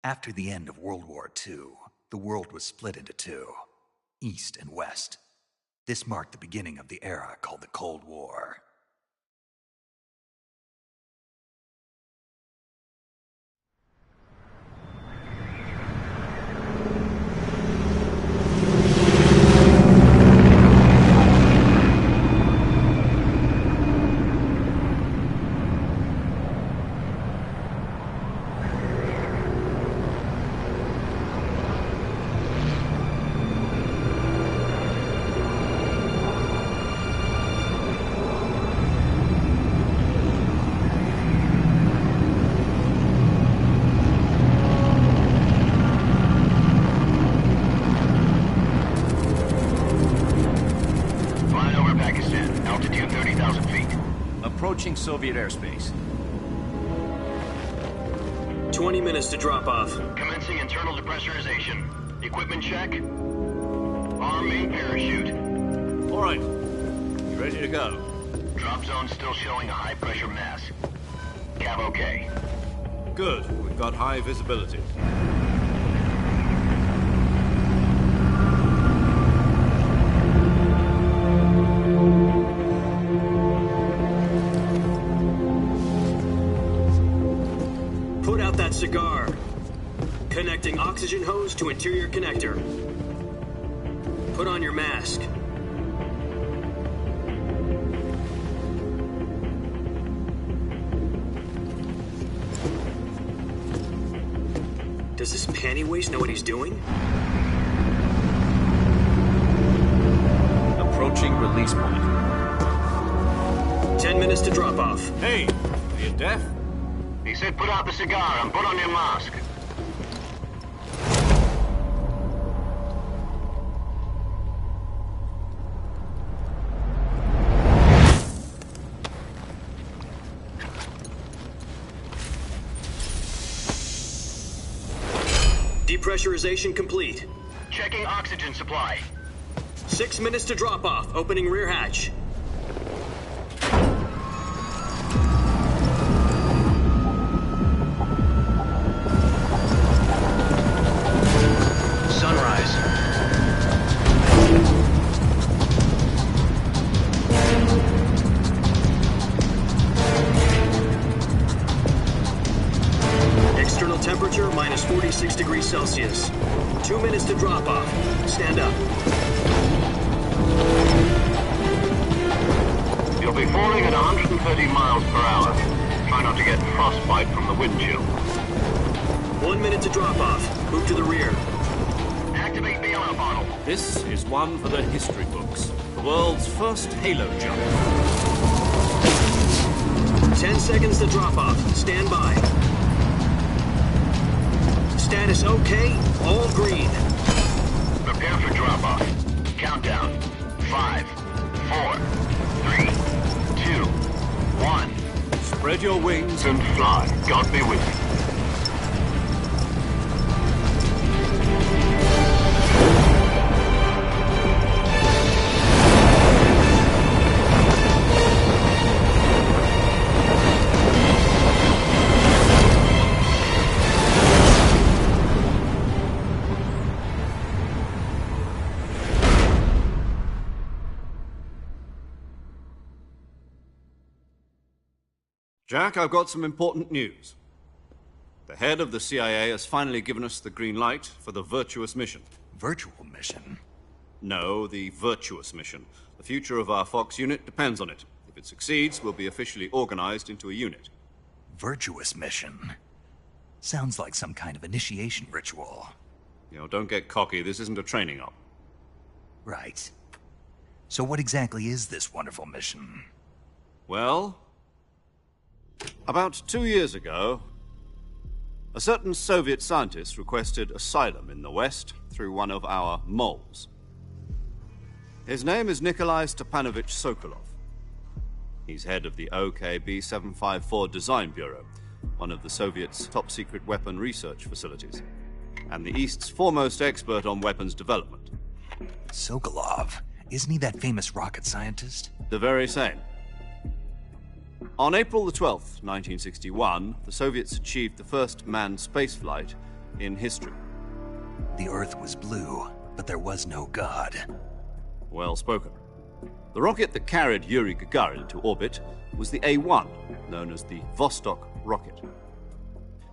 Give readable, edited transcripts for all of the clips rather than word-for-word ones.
After the end of World War II, the world was split into two, East and West. This marked the beginning of the era called the Cold War. Approaching Soviet airspace. 20 minutes to drop off. Commencing internal depressurization. Equipment check. Arm main parachute. All right. You ready to go? Drop zone still showing a high pressure mass. Cav okay. Good. We've got high visibility. Cigar. Connecting oxygen hose to interior connector. Put on your mask. Does this panty waste know what he's doing? Approaching release point. 10 minutes to drop off. Hey, are you deaf? He said put out the cigar and put on your mask. Depressurization complete. Checking oxygen supply. 6 minutes to drop off. Opening rear hatch. Temperature minus 46 degrees Celsius. 2 minutes to drop off. Stand up. You'll be falling at 130 miles per hour. Try not to get frostbite from the wind chill. 1 minute to drop off. Move to the rear. Activate bailout bottle. This is one for the history books. The world's first halo jump. 10 seconds to drop off. Stand by. Status okay, all green. Prepare for drop-off. Countdown. 5, 4, 3, 2, 1. Spread your wings And fly. God be with you. Jack, I've got some important news. The head of the CIA has finally given us the green light for the Virtuous mission. Virtual mission? No, the Virtuous mission. The future of our Fox unit depends on it. If it succeeds, we'll be officially organized into a unit. Virtuous mission? Sounds like some kind of initiation ritual. You know, don't get cocky. This isn't a training op. Right. So what exactly is this wonderful mission? Well, about 2 years ago, a certain Soviet scientist requested asylum in the West through one of our moles. His name is Nikolai Stepanovich Sokolov. He's head of the OKB-754 Design Bureau, one of the Soviets' top-secret weapon research facilities, and the East's foremost expert on weapons development. Sokolov? Isn't he that famous rocket scientist? The very same. On April the 12th, 1961, the Soviets achieved the first manned spaceflight in history. The Earth was blue, but there was no God. Well spoken. The rocket that carried Yuri Gagarin to orbit was the A-1, known as the Vostok rocket.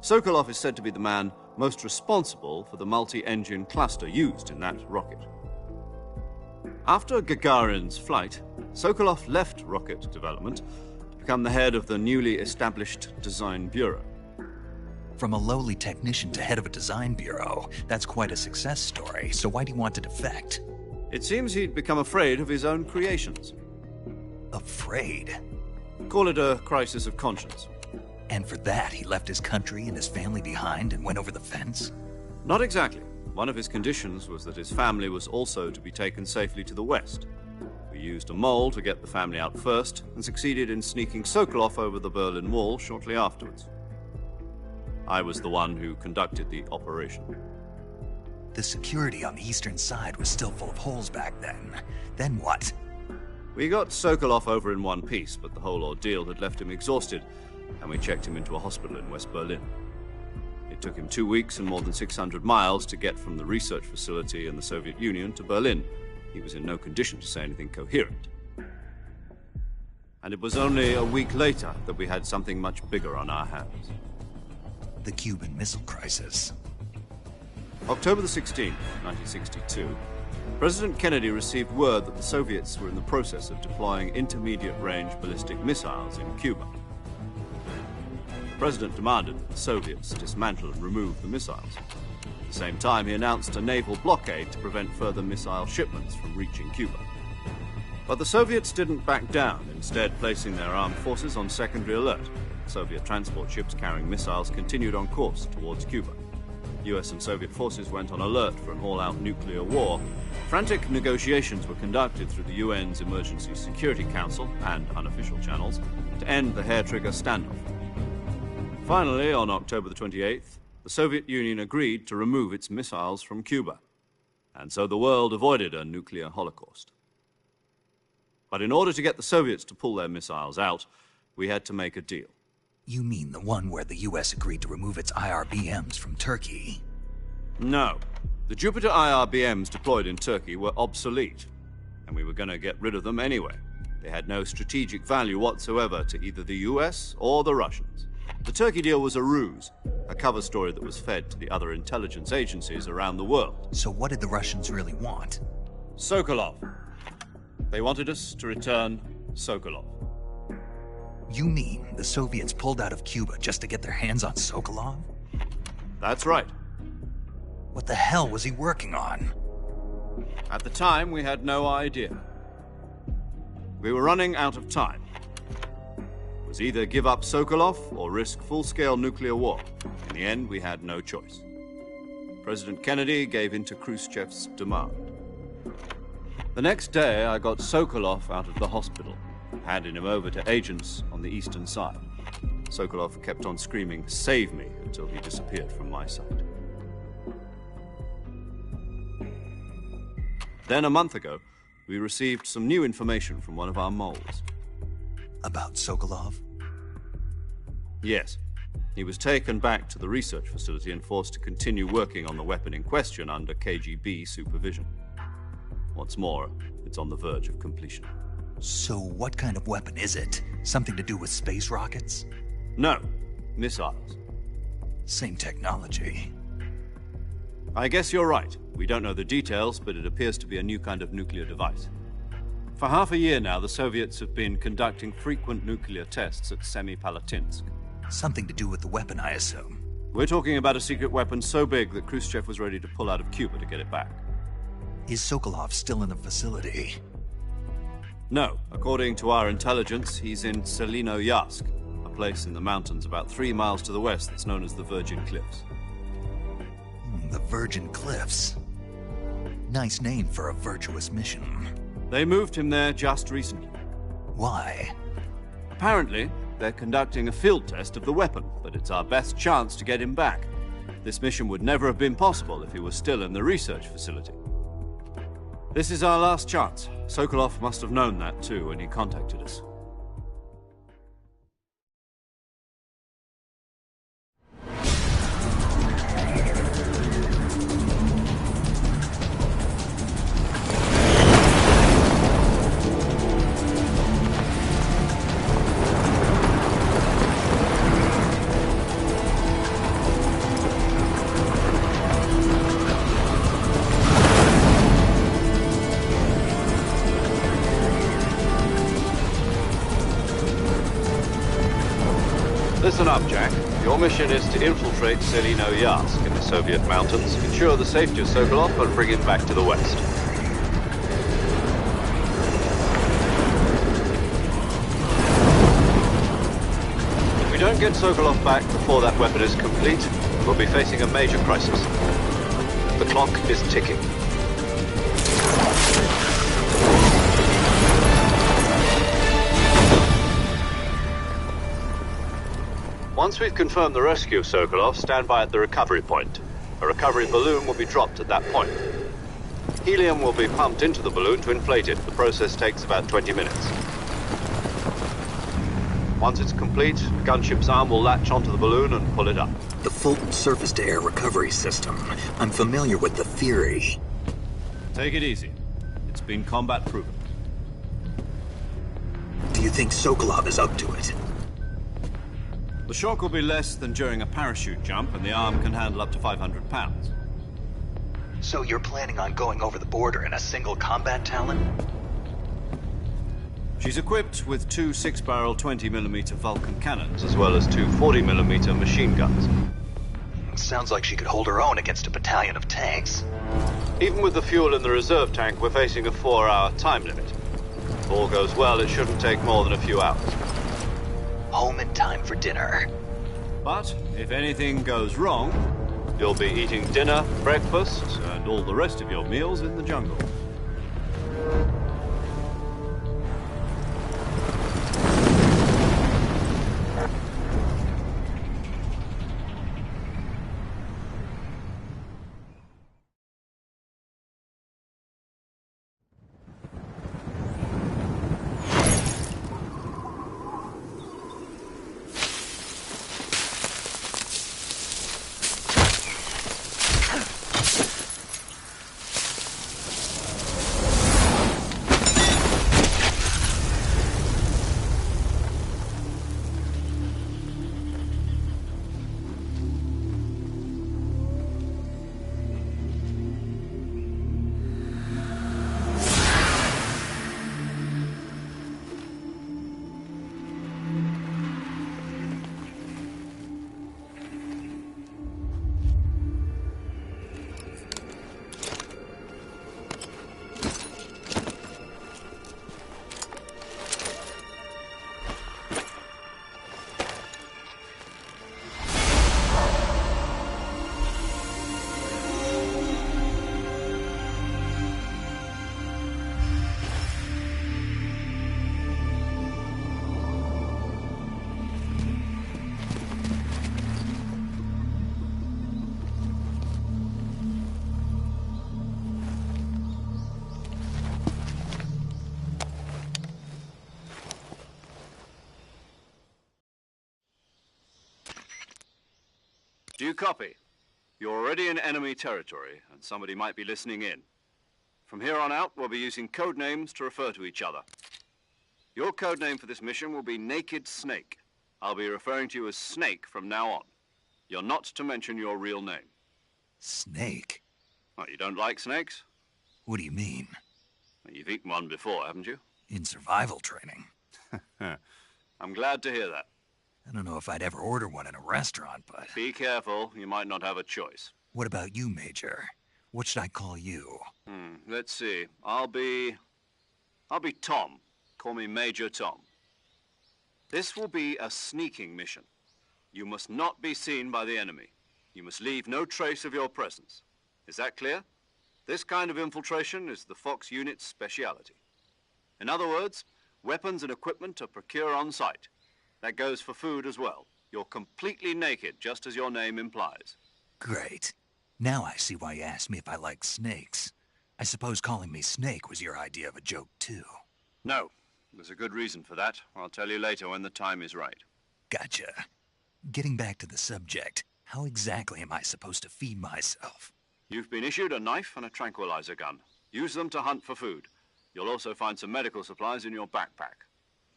Sokolov is said to be the man most responsible for the multi-engine cluster used in that rocket. After Gagarin's flight, Sokolov left rocket development to become the head of the newly established Design Bureau. From a lowly technician to head of a design bureau, that's quite a success story, so why'd he want to defect? It seems he'd become afraid of his own creations. Afraid? Call it a crisis of conscience. And for that, he left his country and his family behind and went over the fence? Not exactly. One of his conditions was that his family was also to be taken safely to the west. We used a mole to get the family out first and succeeded in sneaking Sokolov over the Berlin Wall shortly afterwards. I was the one who conducted the operation. The security on the eastern side was still full of holes back then. Then what? We got Sokolov over in one piece, but the whole ordeal had left him exhausted, and we checked him into a hospital in West Berlin. It took him 2 weeks and more than 600 miles to get from the research facility in the Soviet Union to Berlin. He was in no condition to say anything coherent. And it was only a week later that we had something much bigger on our hands. The Cuban Missile Crisis. October the 16th, 1962, President Kennedy received word that the Soviets were in the process of deploying intermediate-range ballistic missiles in Cuba. The President demanded that the Soviets dismantle and remove the missiles. At the same time, he announced a naval blockade to prevent further missile shipments from reaching Cuba. But the Soviets didn't back down, instead placing their armed forces on secondary alert. Soviet transport ships carrying missiles continued on course towards Cuba. US and Soviet forces went on alert for an all-out nuclear war. Frantic negotiations were conducted through the UN's Emergency Security Council and unofficial channels to end the hair-trigger standoff. Finally, on October the 28th, the Soviet Union agreed to remove its missiles from Cuba, and so the world avoided a nuclear holocaust. But in order to get the Soviets to pull their missiles out, we had to make a deal. You mean the one where the US agreed to remove its IRBMs from Turkey? No. The Jupiter IRBMs deployed in Turkey were obsolete, and we were going to get rid of them anyway. They had no strategic value whatsoever to either the US or the Russians. The Turkey deal was a ruse, a cover story that was fed to the other intelligence agencies around the world. So what did the Russians really want? Sokolov. They wanted us to return Sokolov. You mean the Soviets pulled out of Cuba just to get their hands on Sokolov? That's right. What the hell was he working on? At the time, we had no idea. We were running out of time. It was either give up Sokolov or risk full-scale nuclear war. In the end, we had no choice. President Kennedy gave in to Khrushchev's demand. The next day, I got Sokolov out of the hospital, handing him over to agents on the eastern side. Sokolov kept on screaming, "Save me," until he disappeared from my sight. Then, a month ago, we received some new information from one of our moles. About Sokolov? Yes. He was taken back to the research facility and forced to continue working on the weapon in question under KGB supervision. What's more, it's on the verge of completion. So what kind of weapon is it? Something to do with space rockets? No, missiles. Same technology. I guess you're right. We don't know the details, but it appears to be a new kind of nuclear device. For half a year now, the Soviets have been conducting frequent nuclear tests at Semipalatinsk. Something to do with the weapon, I assume. We're talking about a secret weapon so big that Khrushchev was ready to pull out of Cuba to get it back. Is Sokolov still in the facility? No. According to our intelligence, he's in Selinoyarsk, a place in the mountains about 3 miles to the west that's known as the Virgin Cliffs. The Virgin Cliffs. Nice name for a virtuous mission. They moved him there just recently. Why? Apparently, they're conducting a field test of the weapon, but it's our best chance to get him back. This mission would never have been possible if he was still in the research facility. This is our last chance. Sokolov must have known that too when he contacted us. Listen up, Jack. Your mission is to infiltrate Selino-Yarsk in the Soviet mountains, ensure the safety of Sokolov, and bring him back to the west. If we don't get Sokolov back before that weapon is complete, we'll be facing a major crisis. The clock is ticking. Once we've confirmed the rescue of Sokolov, stand by at the recovery point. A recovery balloon will be dropped at that point. Helium will be pumped into the balloon to inflate it. The process takes about 20 minutes. Once it's complete, the gunship's arm will latch onto the balloon and pull it up. The Fulton surface-to-air recovery system. I'm familiar with the theory. Take it easy. It's been combat proven. Do you think Sokolov is up to it? The shock will be less than during a parachute jump, and the arm can handle up to 500 pounds. So you're planning on going over the border in a single combat Talon? She's equipped with two 6-barrel 20mm Vulcan cannons, as well as two 40mm machine guns. Sounds like she could hold her own against a battalion of tanks. Even with the fuel in the reserve tank, we're facing a 4-hour time limit. If all goes well, it shouldn't take more than a few hours. Home in time for dinner. But if anything goes wrong, you'll be eating dinner, breakfast, and all the rest of your meals in the jungle. Do you copy? You're already in enemy territory, and somebody might be listening in. From here on out, we'll be using code names to refer to each other. Your code name for this mission will be Naked Snake. I'll be referring to you as Snake from now on. You're not to mention your real name. Snake? Well, you don't like snakes? What do you mean? Well, you've eaten one before, haven't you? In survival training. I'm glad to hear that. I don't know if I'd ever order one in a restaurant, but... Be careful, you might not have a choice. What about you, Major? What should I call you? Let's see. I'll be Tom. Call me Major Tom. This will be a sneaking mission. You must not be seen by the enemy. You must leave no trace of your presence. Is that clear? This kind of infiltration is the Fox unit's speciality. In other words, weapons and equipment are procured on site. That goes for food as well. You're completely naked, just as your name implies. Great. Now I see why you asked me if I like snakes. I suppose calling me Snake was your idea of a joke, too. No. There's a good reason for that. I'll tell you later when the time is right. Gotcha. Getting back to the subject, how exactly am I supposed to feed myself? You've been issued a knife and a tranquilizer gun. Use them to hunt for food. You'll also find some medical supplies in your backpack.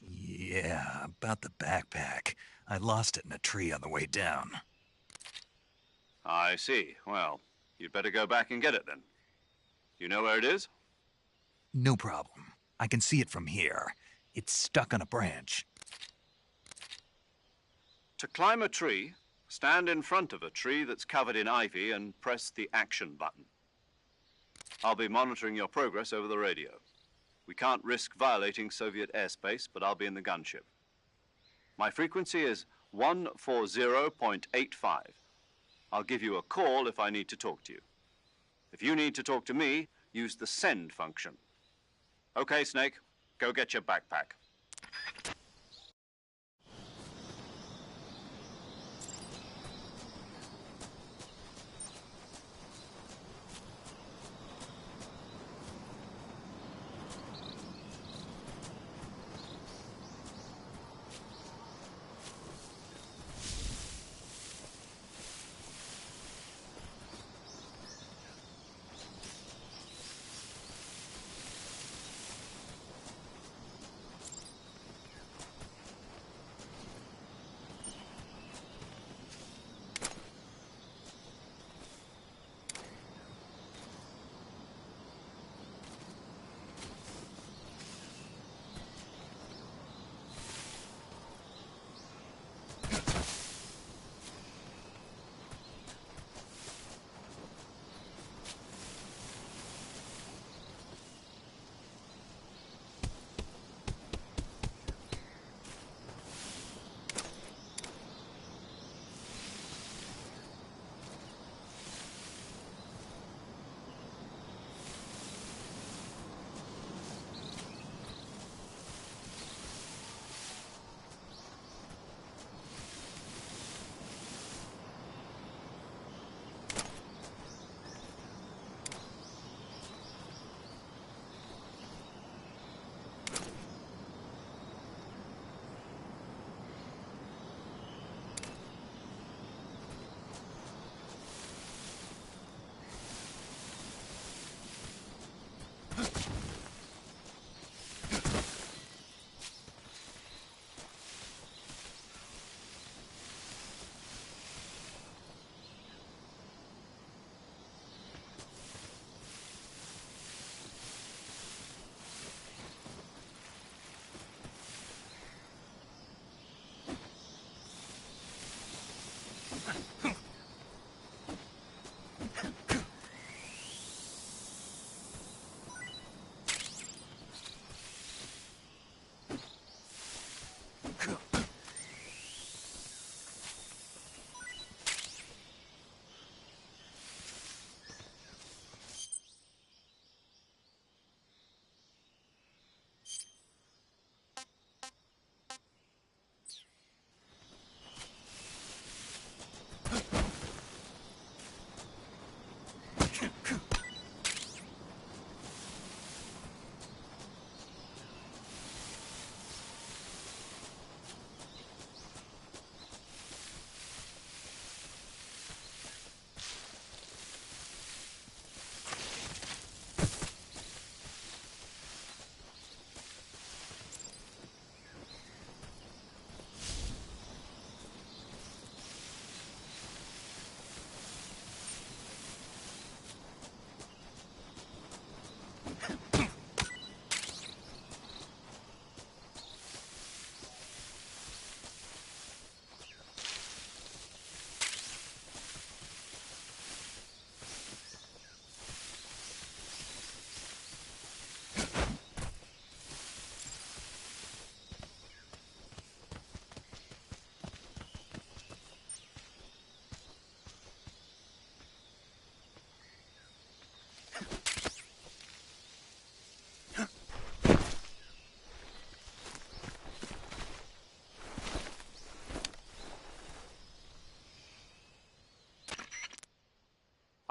Yeah, about the backpack. I lost it in a tree on the way down. I see. Well, you'd better go back and get it then. You know where it is? No problem. I can see it from here. It's stuck on a branch. To climb a tree, stand in front of a tree that's covered in ivy and press the action button. I'll be monitoring your progress over the radio. We can't risk violating Soviet airspace, but I'll be in the gunship. My frequency is 140.85. I'll give you a call if I need to talk to you. If you need to talk to me, use the send function. Okay, Snake, go get your backpack.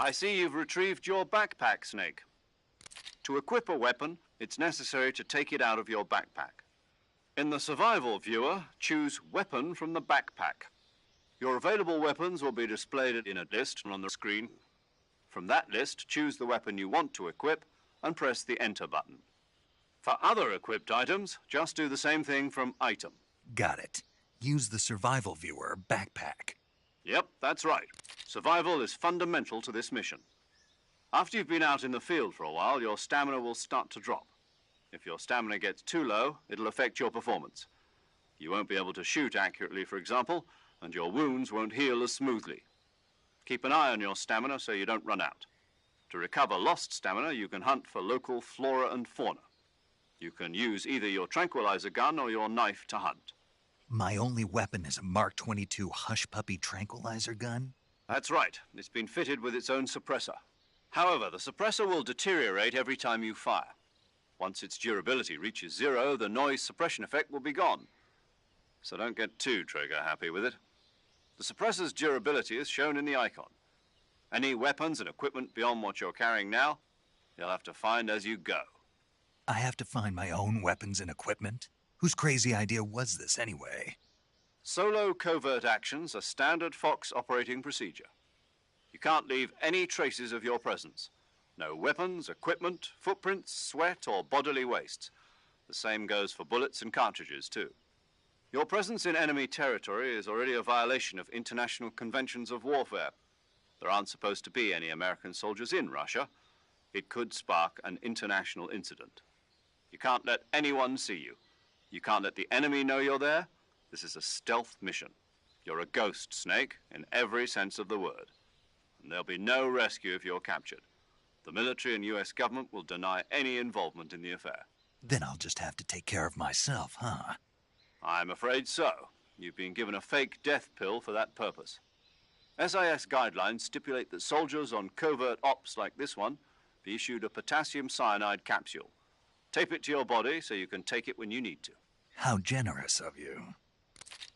I see you've retrieved your backpack, Snake. To equip a weapon, it's necessary to take it out of your backpack. In the survival viewer, choose Weapon from the backpack. Your available weapons will be displayed in a list on the screen. From that list, choose the weapon you want to equip and press the Enter button. For other equipped items, just do the same thing from Item. Got it. Use the survival viewer backpack. Yep, that's right. Survival is fundamental to this mission. After you've been out in the field for a while, your stamina will start to drop. If your stamina gets too low, it'll affect your performance. You won't be able to shoot accurately, for example, and your wounds won't heal as smoothly. Keep an eye on your stamina so you don't run out. To recover lost stamina, you can hunt for local flora and fauna. You can use either your tranquilizer gun or your knife to hunt. My only weapon is a Mark 22 Hush Puppy tranquilizer gun? That's right. It's been fitted with its own suppressor. However, the suppressor will deteriorate every time you fire. Once its durability reaches 0, the noise suppression effect will be gone. So don't get too trigger-happy with it. The suppressor's durability is shown in the icon. Any weapons and equipment beyond what you're carrying now, you'll have to find as you go. I have to find my own weapons and equipment? Whose crazy idea was this, anyway? Solo covert actions are standard Fox operating procedure. You can't leave any traces of your presence. No weapons, equipment, footprints, sweat, or bodily wastes. The same goes for bullets and cartridges, too. Your presence in enemy territory is already a violation of international conventions of warfare. There aren't supposed to be any American soldiers in Russia. It could spark an international incident. You can't let anyone see you. You can't let the enemy know you're there. This is a stealth mission. You're a ghost, Snake, in every sense of the word. And there'll be no rescue if you're captured. The military and U.S. government will deny any involvement in the affair. Then I'll just have to take care of myself, huh? I'm afraid so. You've been given a fake death pill for that purpose. SIS guidelines stipulate that soldiers on covert ops like this one be issued a potassium cyanide capsule. Tape it to your body so you can take it when you need to. How generous of you.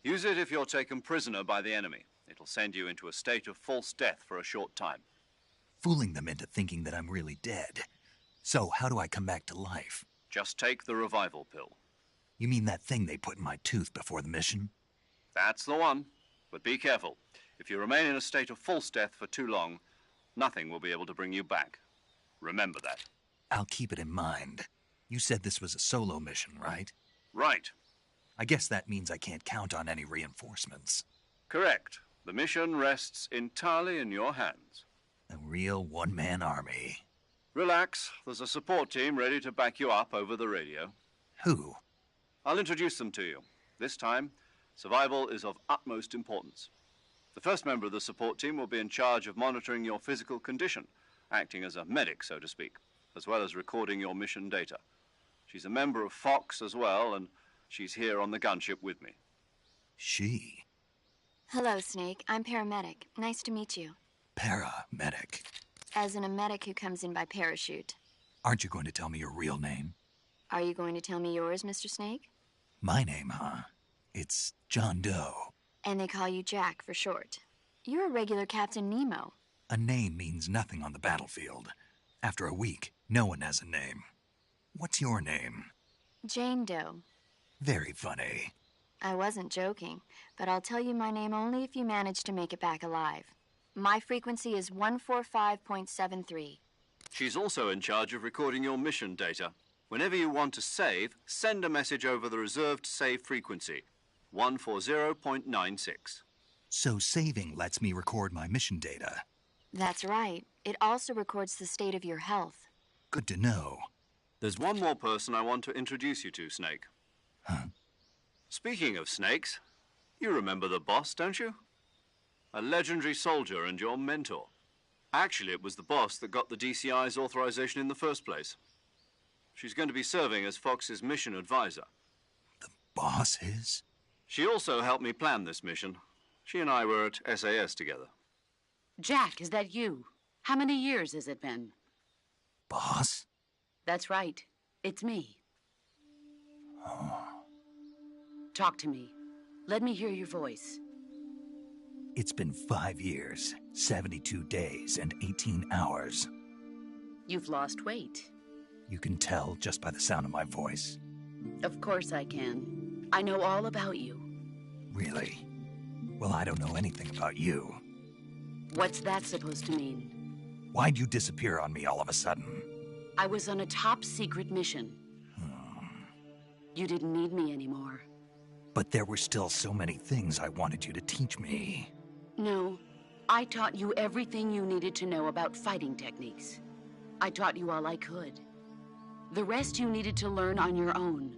Use it if you're taken prisoner by the enemy. It'll send you into a state of false death for a short time. Fooling them into thinking that I'm really dead. So how do I come back to life? Just take the revival pill. You mean that thing they put in my tooth before the mission? That's the one. But be careful. If you remain in a state of false death for too long, nothing will be able to bring you back. Remember that. I'll keep it in mind. You said this was a solo mission, right? Right. I guess that means I can't count on any reinforcements. Correct. The mission rests entirely in your hands. A real one-man army. Relax. There's a support team ready to back you up over the radio. Who? I'll introduce them to you. This time, survival is of utmost importance. The first member of the support team will be in charge of monitoring your physical condition, acting as a medic, so to speak, as well as recording your mission data. She's a member of Fox as well, and she's here on the gunship with me. She? Hello, Snake. I'm paramedic. Nice to meet you. Paramedic. As in a medic who comes in by parachute. Aren't you going to tell me your real name? Are you going to tell me yours, Mr. Snake? My name, huh? It's John Doe. And they call you Jack for short. You're a regular Captain Nemo. A name means nothing on the battlefield. After a week, no one has a name. What's your name? Jane Doe. Very funny. I wasn't joking, but I'll tell you my name only if you manage to make it back alive. My frequency is 145.73. She's also in charge of recording your mission data. Whenever you want to save, send a message over the reserved save frequency, 140.96. So saving lets me record my mission data. That's right. It also records the state of your health. Good to know. There's one more person I want to introduce you to, Snake. Huh? Speaking of snakes, you remember the boss, don't you? A legendary soldier and your mentor. Actually, it was the boss that got the DCI's authorization in the first place. She's going to be serving as Fox's mission advisor. The boss is? She also helped me plan this mission. She and I were at SAS together. Jack, is that you? How many years has it been? Boss? That's right. It's me. Oh. Talk to me. Let me hear your voice. It's been 5 years, 72 days, and 18 hours. You've lost weight. You can tell just by the sound of my voice. Of course I can. I know all about you. Really? Well, I don't know anything about you. What's that supposed to mean? Why'd you disappear on me all of a sudden? I was on a top-secret mission. You didn't need me anymore. But there were still so many things I wanted you to teach me. No, I taught you everything you needed to know about fighting techniques. I taught you all I could. The rest you needed to learn on your own.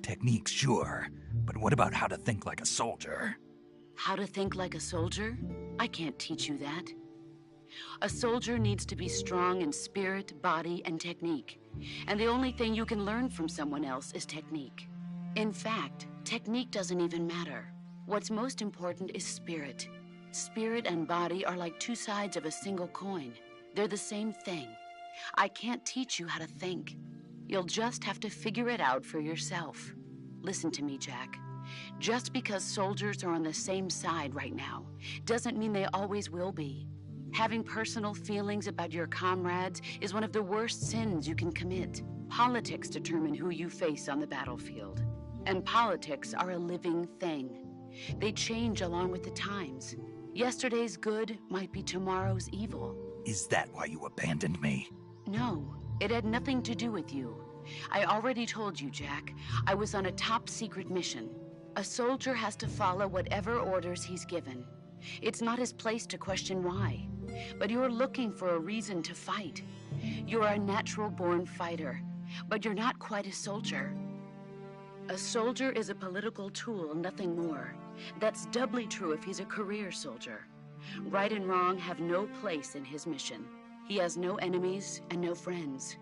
Techniques, sure. But what about how to think like a soldier? How to think like a soldier? I can't teach you that. A soldier needs to be strong in spirit, body, and technique. And the only thing you can learn from someone else is technique. In fact, technique doesn't even matter. What's most important is spirit. Spirit and body are like two sides of a single coin. They're the same thing. I can't teach you how to think. You'll just have to figure it out for yourself. Listen to me, Jack. Just because soldiers are on the same side right now doesn't mean they always will be. Having personal feelings about your comrades is one of the worst sins you can commit. Politics determine who you face on the battlefield. And politics are a living thing. They change along with the times. Yesterday's good might be tomorrow's evil. Is that why you abandoned me? No, it had nothing to do with you. I already told you, Jack. I was on a top-secret mission. A soldier has to follow whatever orders he's given. It's not his place to question why. But you're looking for a reason to fight. You're a natural-born fighter, but you're not quite a soldier. A soldier is a political tool, nothing more. That's doubly true if he's a career soldier. Right and wrong have no place in his mission. He has no enemies and no friends.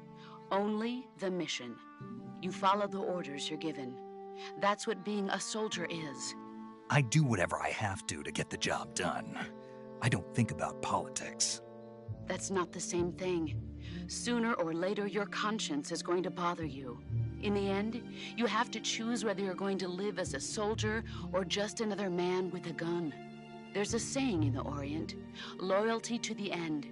Only the mission. You follow the orders you're given. That's what being a soldier is. I do whatever I have to get the job done. I don't think about politics. That's not the same thing. Sooner or later, your conscience is going to bother you. In the end, you have to choose whether you're going to live as a soldier or just another man with a gun. There's a saying in the Orient, loyalty to the end.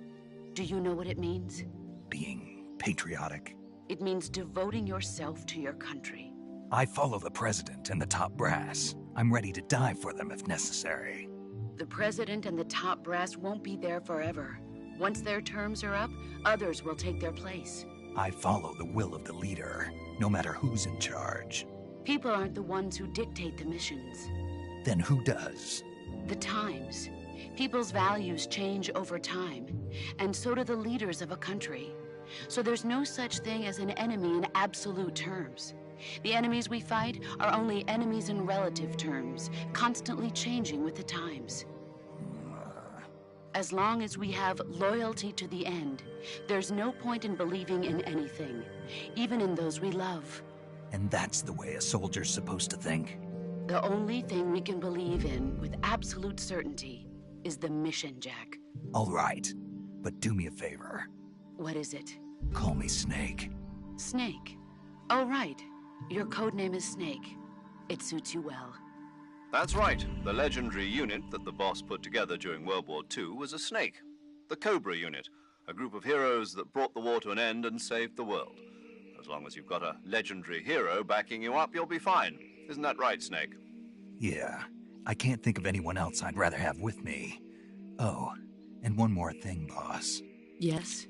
Do you know what it means? Being patriotic. It means devoting yourself to your country. I follow the president and the top brass. I'm ready to die for them if necessary. The president and the top brass won't be there forever. Once their terms are up, others will take their place. I follow the will of the leader, no matter who's in charge. People aren't the ones who dictate the missions. Then who does? The times. People's values change over time, and so do the leaders of a country. So there's no such thing as an enemy in absolute terms. The enemies we fight are only enemies in relative terms, constantly changing with the times. As long as we have loyalty to the end, there's no point in believing in anything, even in those we love. And that's the way a soldier's supposed to think? The only thing we can believe in with absolute certainty is the mission, Jack. All right, but do me a favor. What is it? Call me Snake. Snake? Oh, right. Your codename is Snake. It suits you well. That's right. The legendary unit that the boss put together during World War II was a snake. The Cobra unit, a group of heroes that brought the war to an end and saved the world. As long as you've got a legendary hero backing you up, you'll be fine. Isn't that right, Snake? Yeah. I can't think of anyone else I'd rather have with me. Oh, and one more thing, boss. Yes?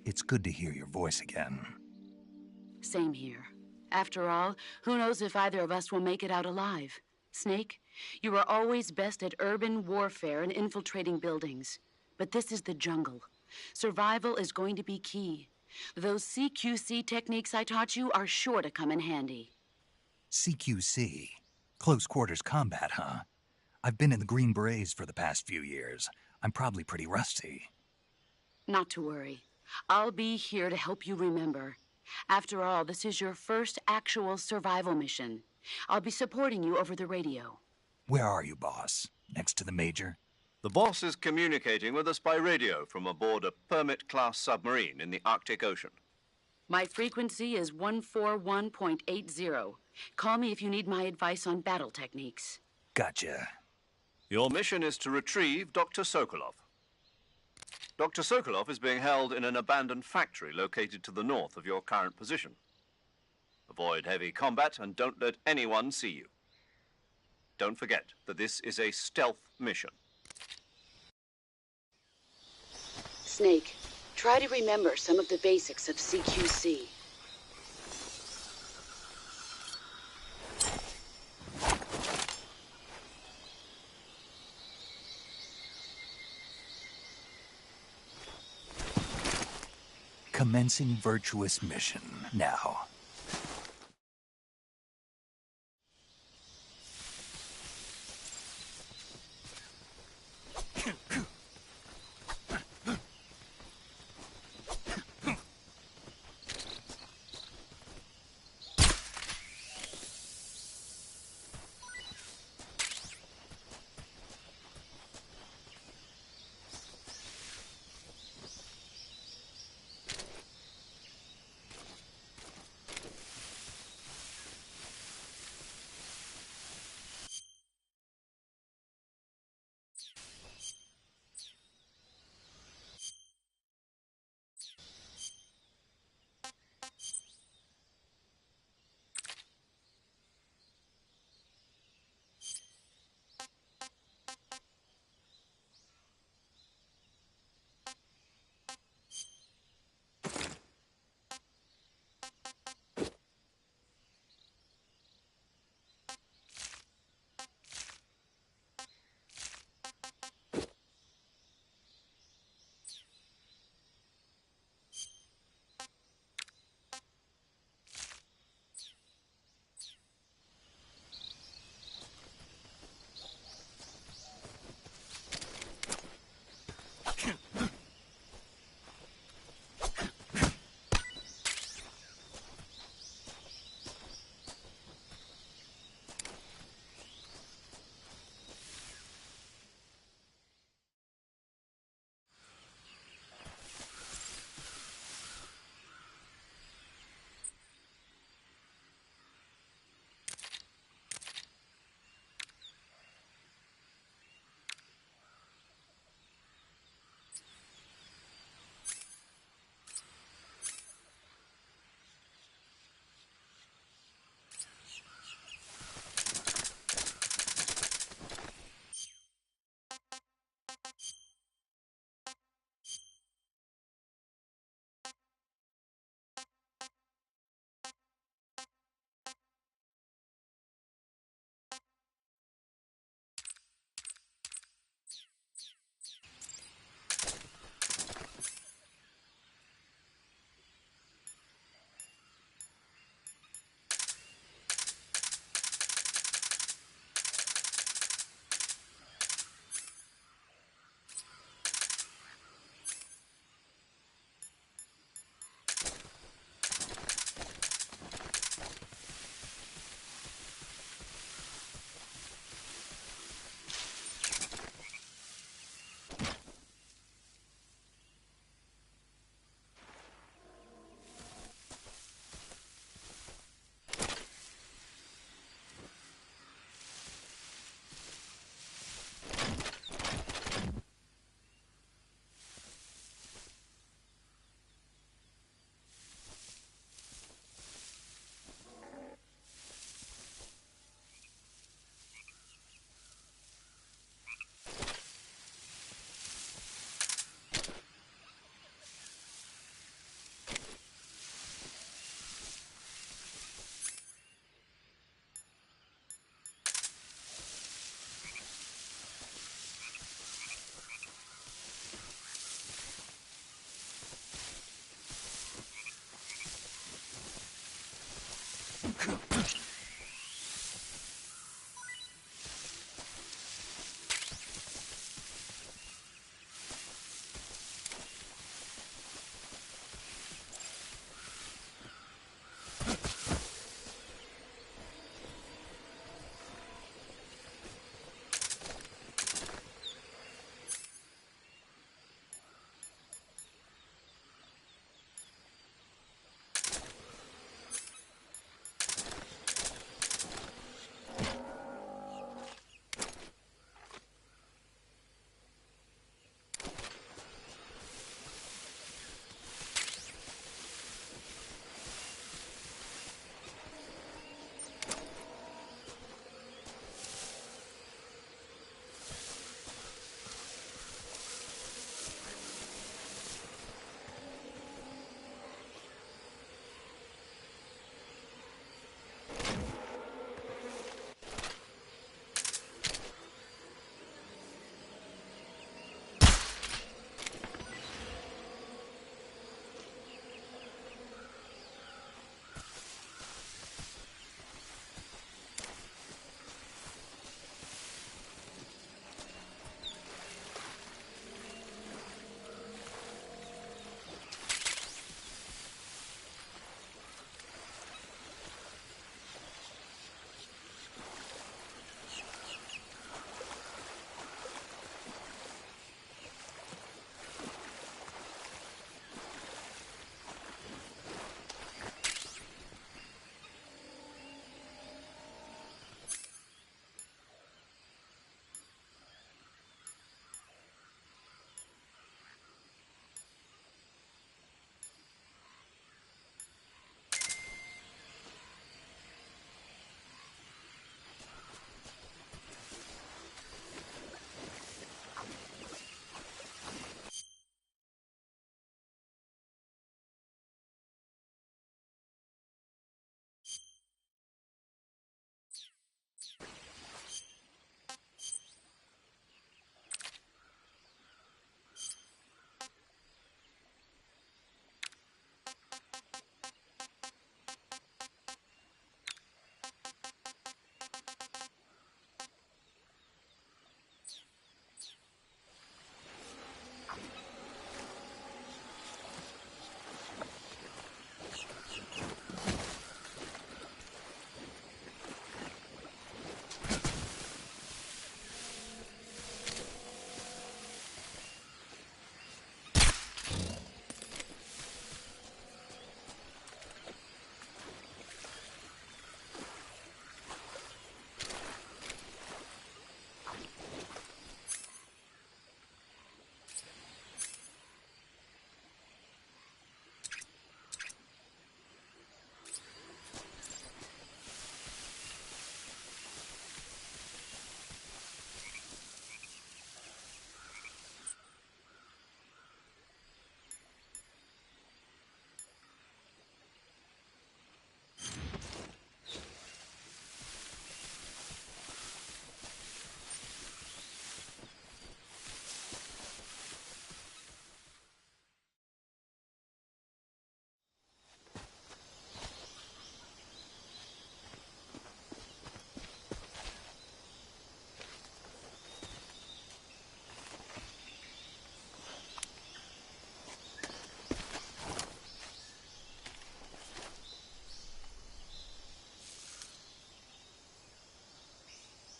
It's good to hear your voice again. Same here. After all, who knows if either of us will make it out alive? Snake, you are always best at urban warfare and infiltrating buildings. But this is the jungle. Survival is going to be key. Those CQC techniques I taught you are sure to come in handy. CQC? Close quarters combat, huh? I've been in the Green Berets for the past few years. I'm probably pretty rusty. Not to worry. I'll be here to help you remember. After all, this is your first actual survival mission. I'll be supporting you over the radio. Where are you, boss? Next to the Major? The boss is communicating with us by radio from aboard a Permit-class submarine in the Arctic Ocean. My frequency is 141.80. Call me if you need my advice on battle techniques. Gotcha. Your mission is to retrieve Dr. Sokolov. Dr. Sokolov is being held in an abandoned factory located to the north of your current position. Avoid heavy combat and don't let anyone see you. Don't forget that this is a stealth mission. Snake, try to remember some of the basics of CQC. Commencing virtuous mission now.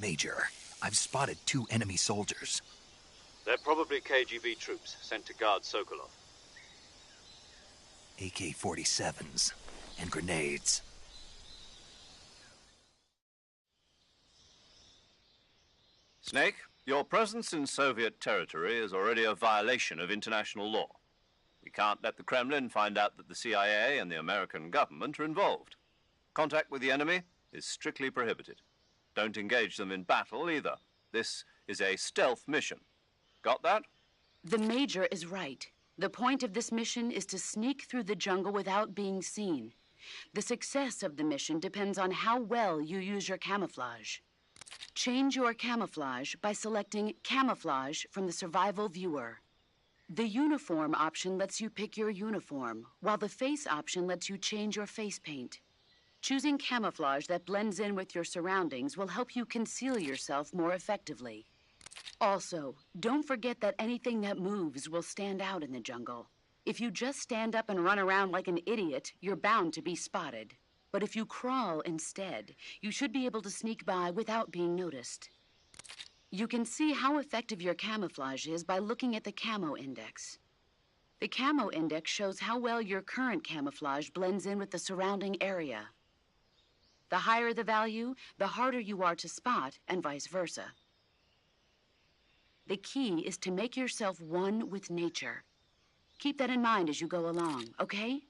Major, I've spotted 2 enemy soldiers. They're probably KGB troops sent to guard Sokolov. AK-47s and grenades. Snake, your presence in Soviet territory is already a violation of international law. We can't let the Kremlin find out that the CIA and the American government are involved. Contact with the enemy is strictly prohibited. Don't engage them in battle either. This is a stealth mission. Got that? The Major is right. The point of this mission is to sneak through the jungle without being seen. The success of the mission depends on how well you use your camouflage. Change your camouflage by selecting Camouflage from the Survival Viewer. The Uniform option lets you pick your uniform, while the Face option lets you change your face paint. Choosing camouflage that blends in with your surroundings will help you conceal yourself more effectively. Also, don't forget that anything that moves will stand out in the jungle. If you just stand up and run around like an idiot, you're bound to be spotted. But if you crawl instead, you should be able to sneak by without being noticed. You can see how effective your camouflage is by looking at the camo index. The camo index shows how well your current camouflage blends in with the surrounding area. The higher the value, the harder you are to spot, and vice versa. The key is to make yourself one with nature. Keep that in mind as you go along, okay?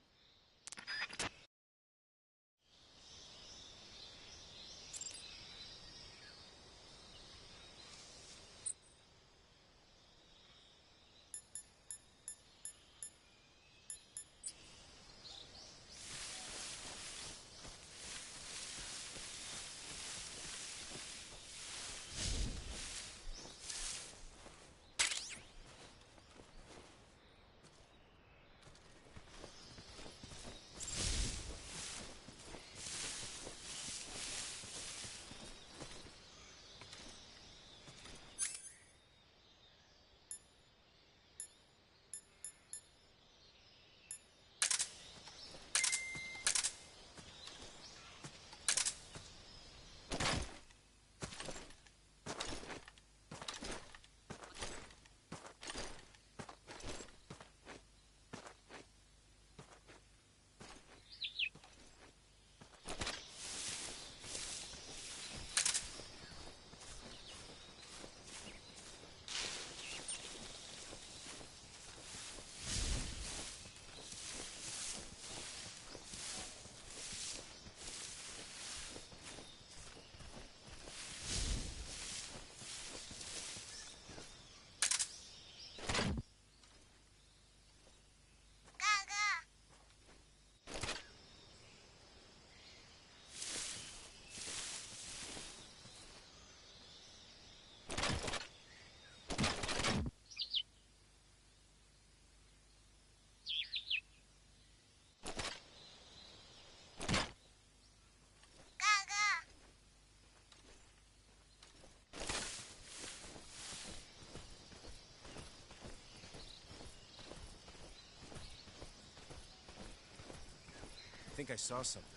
I think I saw something.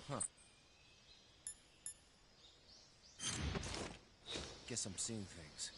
Huh. Guess I'm seeing things.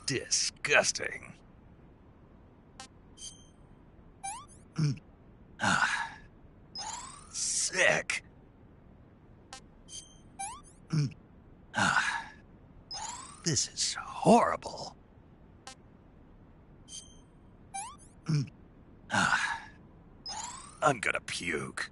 Disgusting. Sick. This is horrible. I'm gonna puke.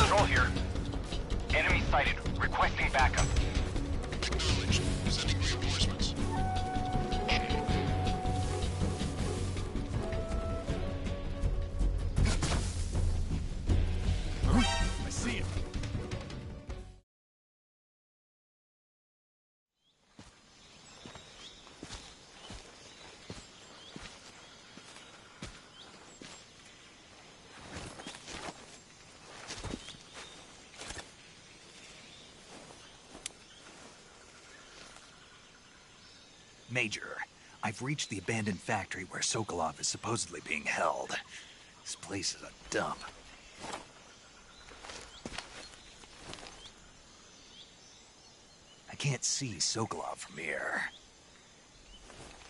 Control here. Enemy sighted. Requesting backup. Acknowledged. Sending reinforcements. I see him. Major, I've reached the abandoned factory where Sokolov is supposedly being held. This place is a dump. I can't see Sokolov from here.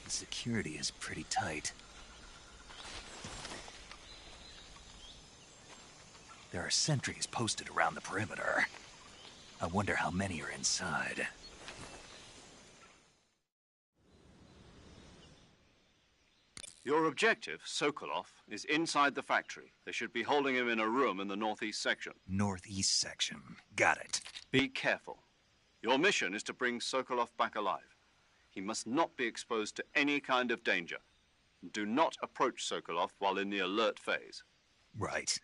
The security is pretty tight. There are sentries posted around the perimeter. I wonder how many are inside. Your objective, Sokolov, is inside the factory. They should be holding him in a room in the northeast section. Northeast section. Got it. Be careful. Your mission is to bring Sokolov back alive. He must not be exposed to any kind of danger. Do not approach Sokolov while in the alert phase. Right.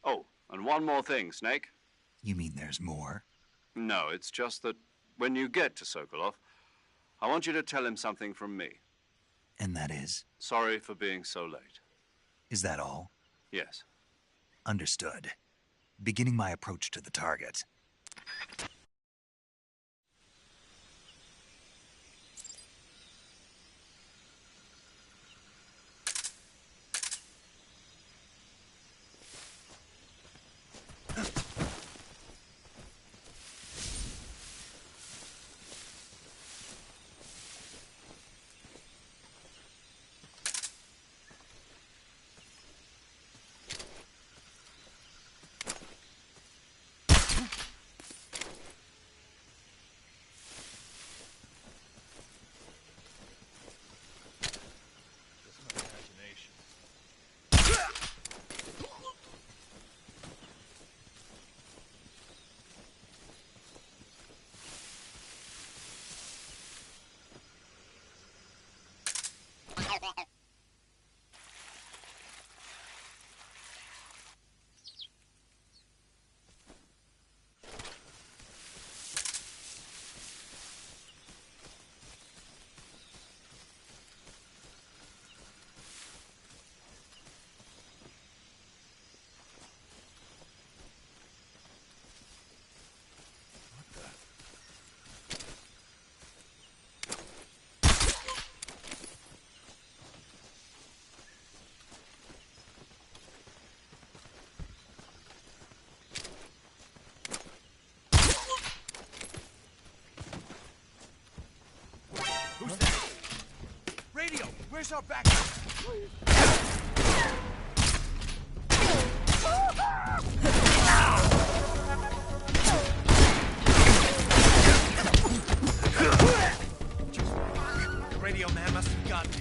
Oh, and one more thing, Snake. You mean there's more? No, it's just that when you get to Sokolov, I want you to tell him something from me. And that is? Sorry for being so late. Is that all? Yes. Understood. Beginning my approach to the target. Who's that? Radio, where's our backup? The radio man must have gotten it.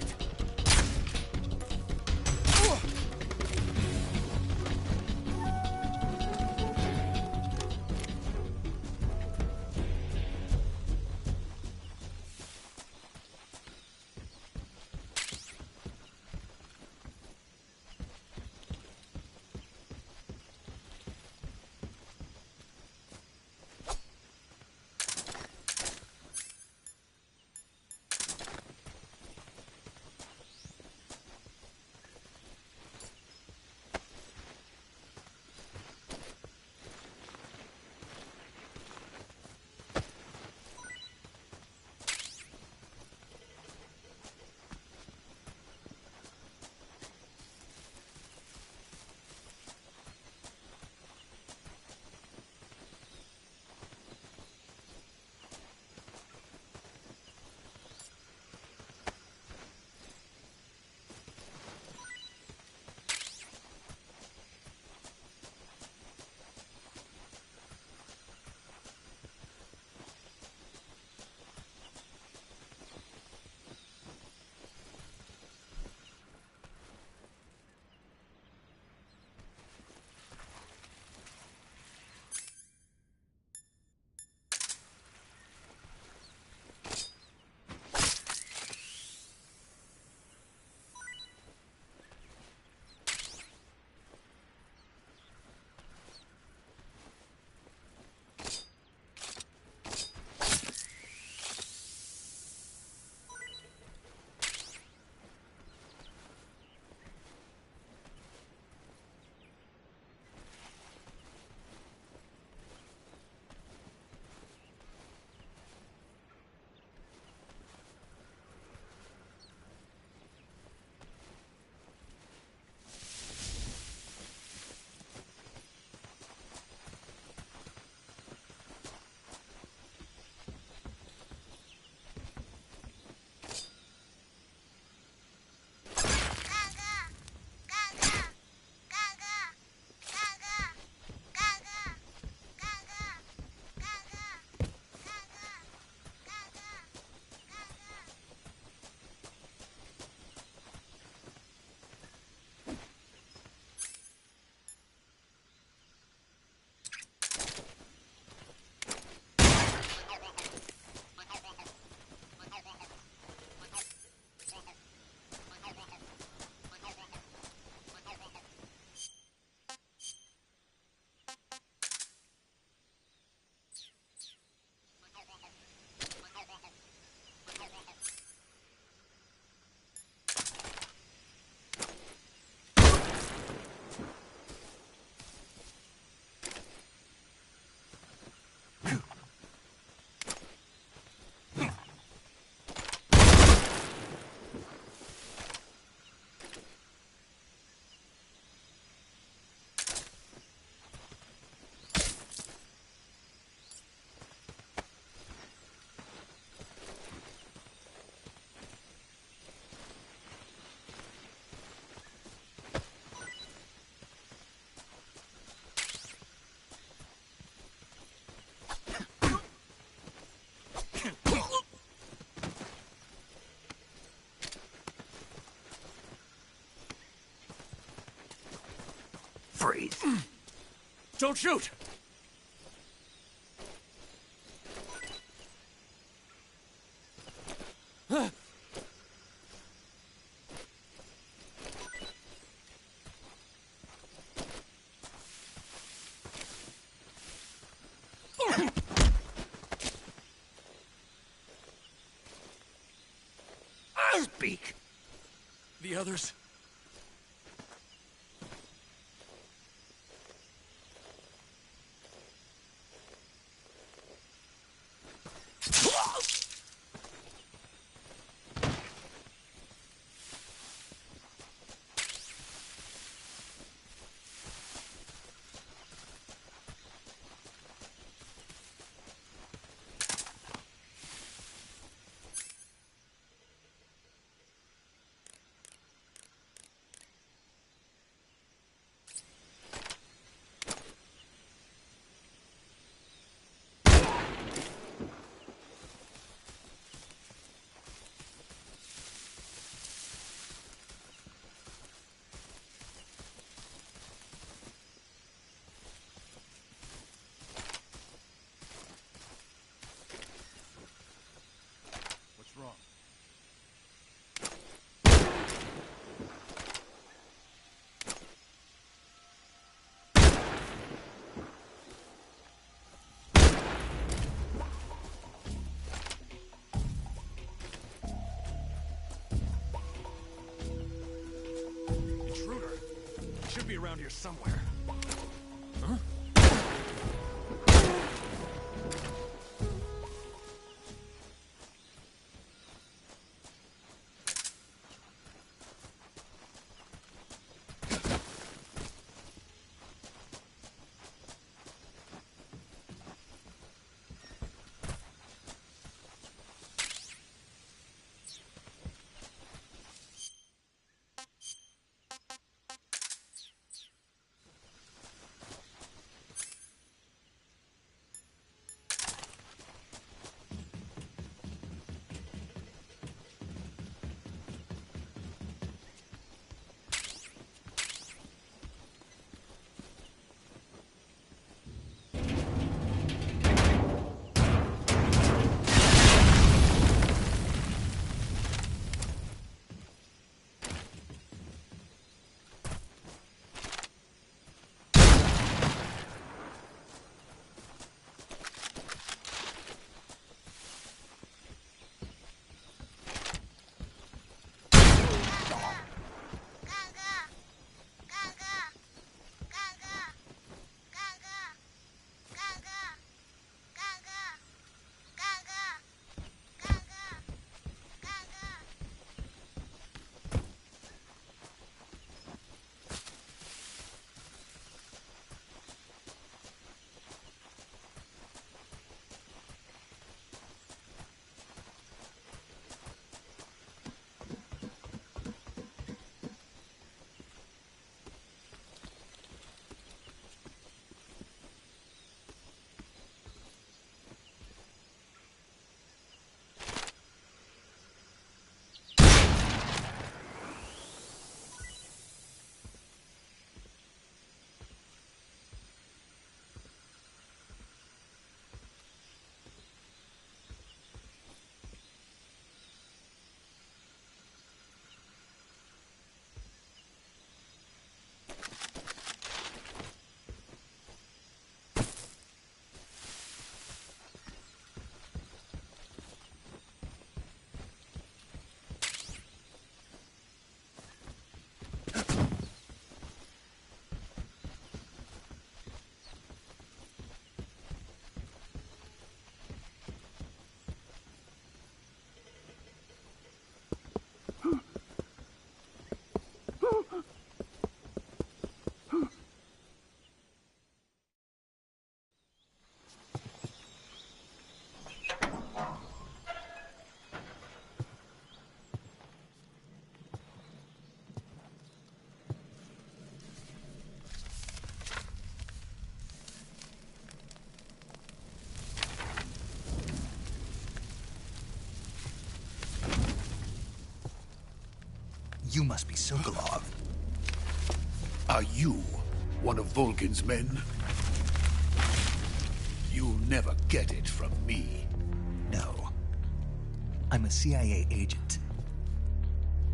Breathe. Don't shoot! Speak. The others... What's wrong? Intruder. Should be around here somewhere. Huh? You must be Sokolov. Are you one of Volgin's men? You'll never get it from me. No. I'm a CIA agent.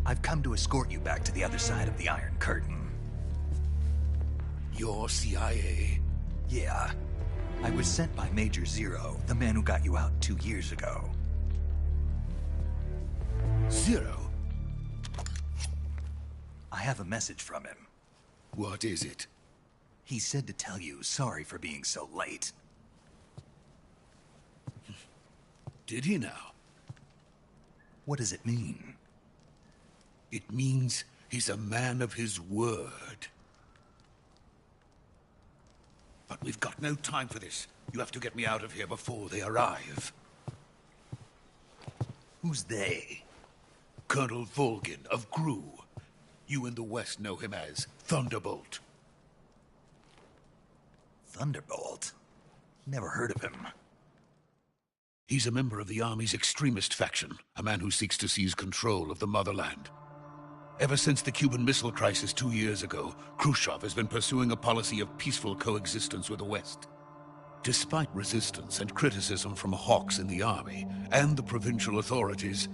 I've come to escort you back to the other side of the Iron Curtain. You're CIA? Yeah. I was sent by Major Zero, the man who got you out 2 years ago. Zero? I have a message from him. What is it? He said to tell you sorry for being so late. Did he now? What does it mean? It means he's a man of his word. But we've got no time for this. You have to get me out of here before they arrive. Who's they? Colonel Volgin of GRU. You in the West know him as Thunderbolt. Thunderbolt? Never heard of him. He's a member of the Army's extremist faction, a man who seeks to seize control of the motherland. Ever since the Cuban Missile Crisis 2 years ago, Khrushchev has been pursuing a policy of peaceful coexistence with the West. Despite resistance and criticism from hawks in the army and the provincial authorities,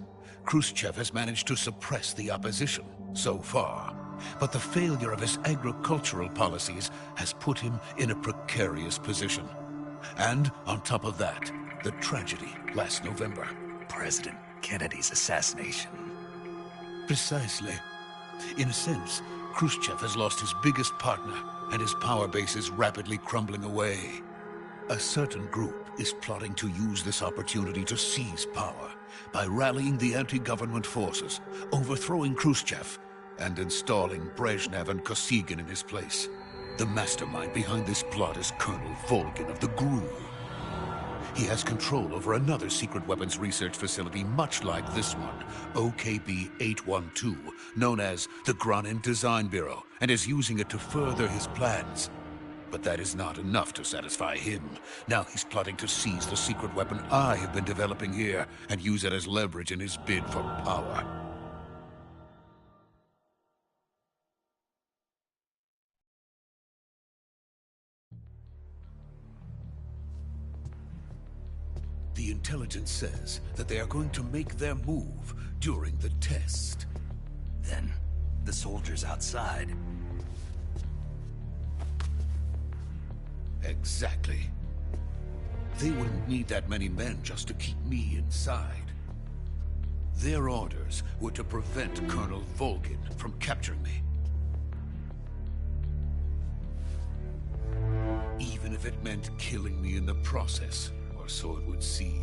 Khrushchev has managed to suppress the opposition so far. But the failure of his agricultural policies has put him in a precarious position. And on top of that, the tragedy last November. President Kennedy's assassination. Precisely. In a sense, Khrushchev has lost his biggest partner, and his power base is rapidly crumbling away. A certain group is plotting to use this opportunity to seize power by rallying the anti-government forces, overthrowing Khrushchev, and installing Brezhnev and Kosygin in his place. The mastermind behind this plot is Colonel Volgin of the GRU. He has control over another secret weapons research facility much like this one, OKB-812, known as the Granin Design Bureau, and is using it to further his plans. But that is not enough to satisfy him. Now he's plotting to seize the secret weapon I have been developing here and use it as leverage in his bid for power. The intelligence says that they are going to make their move during the test. Then, the soldiers outside. Exactly. They wouldn't need that many men just to keep me inside. Their orders were to prevent Colonel Volgin from capturing me. Even if it meant killing me in the process. Or so it would seem.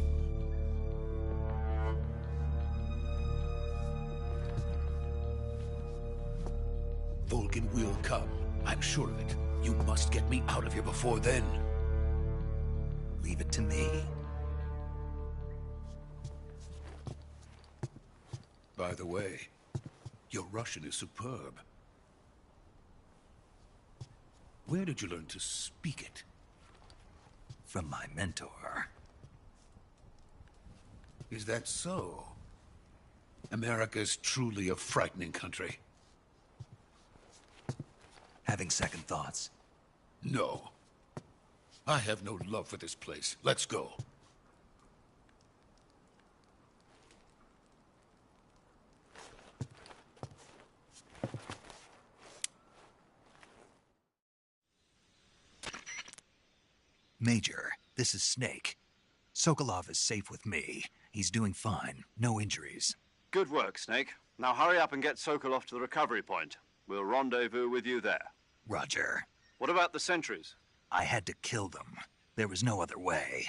Volgin will come. I'm sure of it. You must get me out of here before then. Leave it to me. By the way, your Russian is superb. Where did you learn to speak it? From my mentor. Is that so? America's truly a frightening country. Having second thoughts? No. I have no love for this place. Let's go. Major, this is Snake. Sokolov is safe with me. He's doing fine. No injuries. Good work, Snake. Now hurry up and get Sokolov to the recovery point. We'll rendezvous with you there. Roger. What about the sentries? I had to kill them. There was no other way.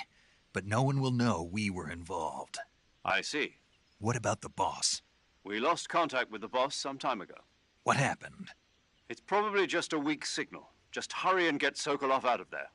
But no one will know we were involved. I see. What about the boss? We lost contact with the boss some time ago. What happened? It's probably just a weak signal. Just hurry and get Sokolov out of there.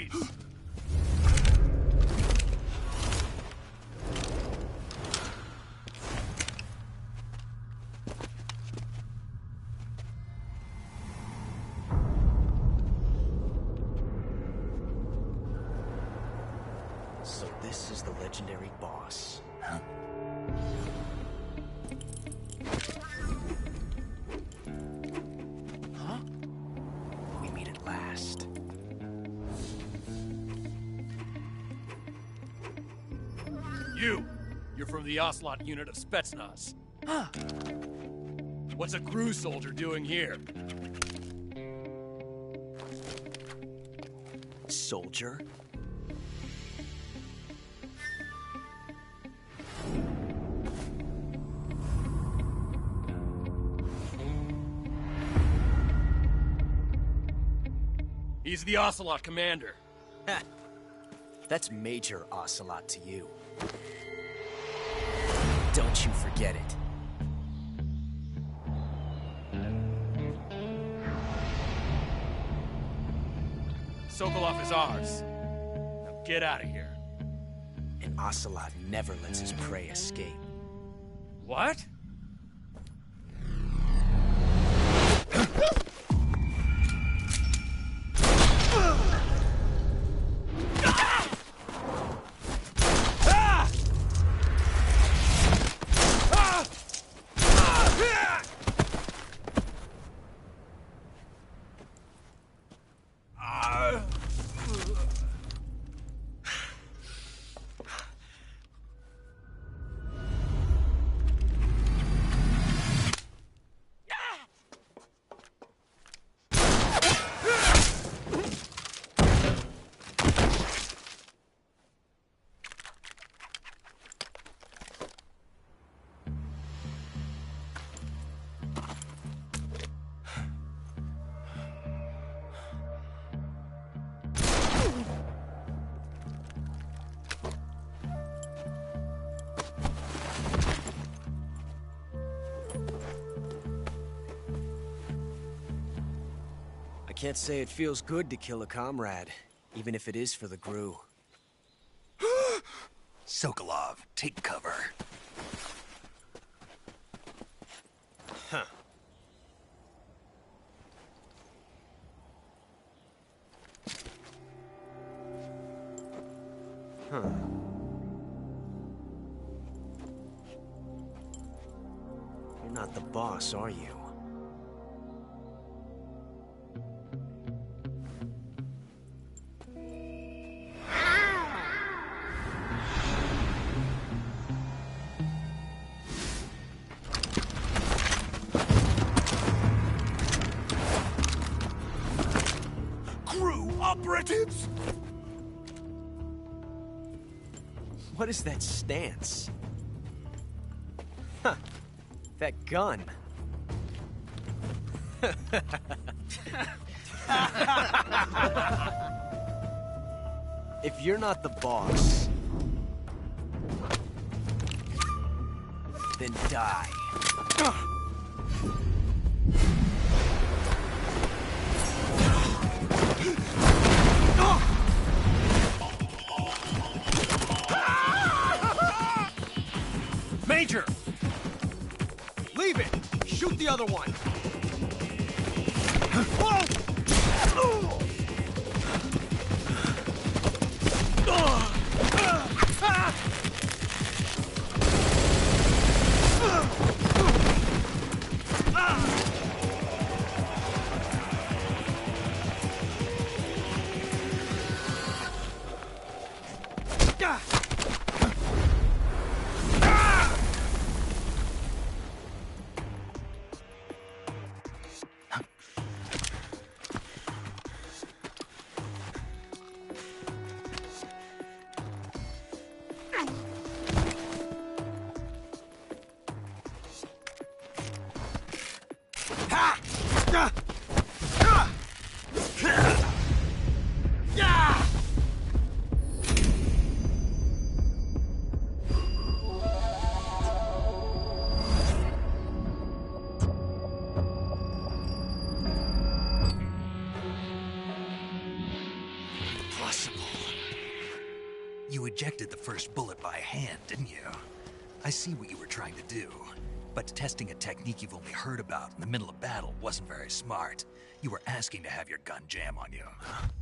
Freeze! So this is the legendary boss. Huh? Huh? We meet at last. You're from the Ocelot unit of Spetsnaz. Huh. What's a crew soldier doing here? Soldier? He's the Ocelot commander. Ha! That's Major Ocelot to you. Don't you forget it. Sokolov is ours. Now get out of here. And Ocelot never lets his prey escape. What? I can't say it feels good to kill a comrade, even if it is for the GRU. Sokolov, take cover. Huh. Huh. You're not the boss, are you? Operatives! What is that stance? Huh. That gun. If you're not the boss, then die. Major! Leave it! Shoot the other one! You ejected the first bullet by hand, didn't you? I see what you were trying to do. But testing a technique you've only heard about in the middle of battle wasn't very smart. You were asking to have your gun jam on you.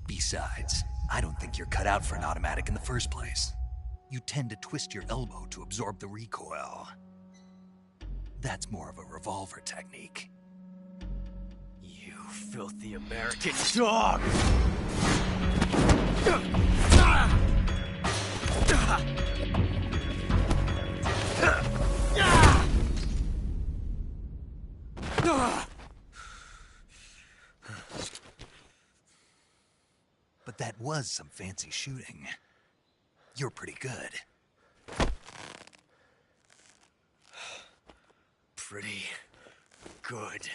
Besides, I don't think you're cut out for an automatic in the first place. You tend to twist your elbow to absorb the recoil. That's more of a revolver technique. You filthy American dog! But that was some fancy shooting. You're pretty good. Pretty good.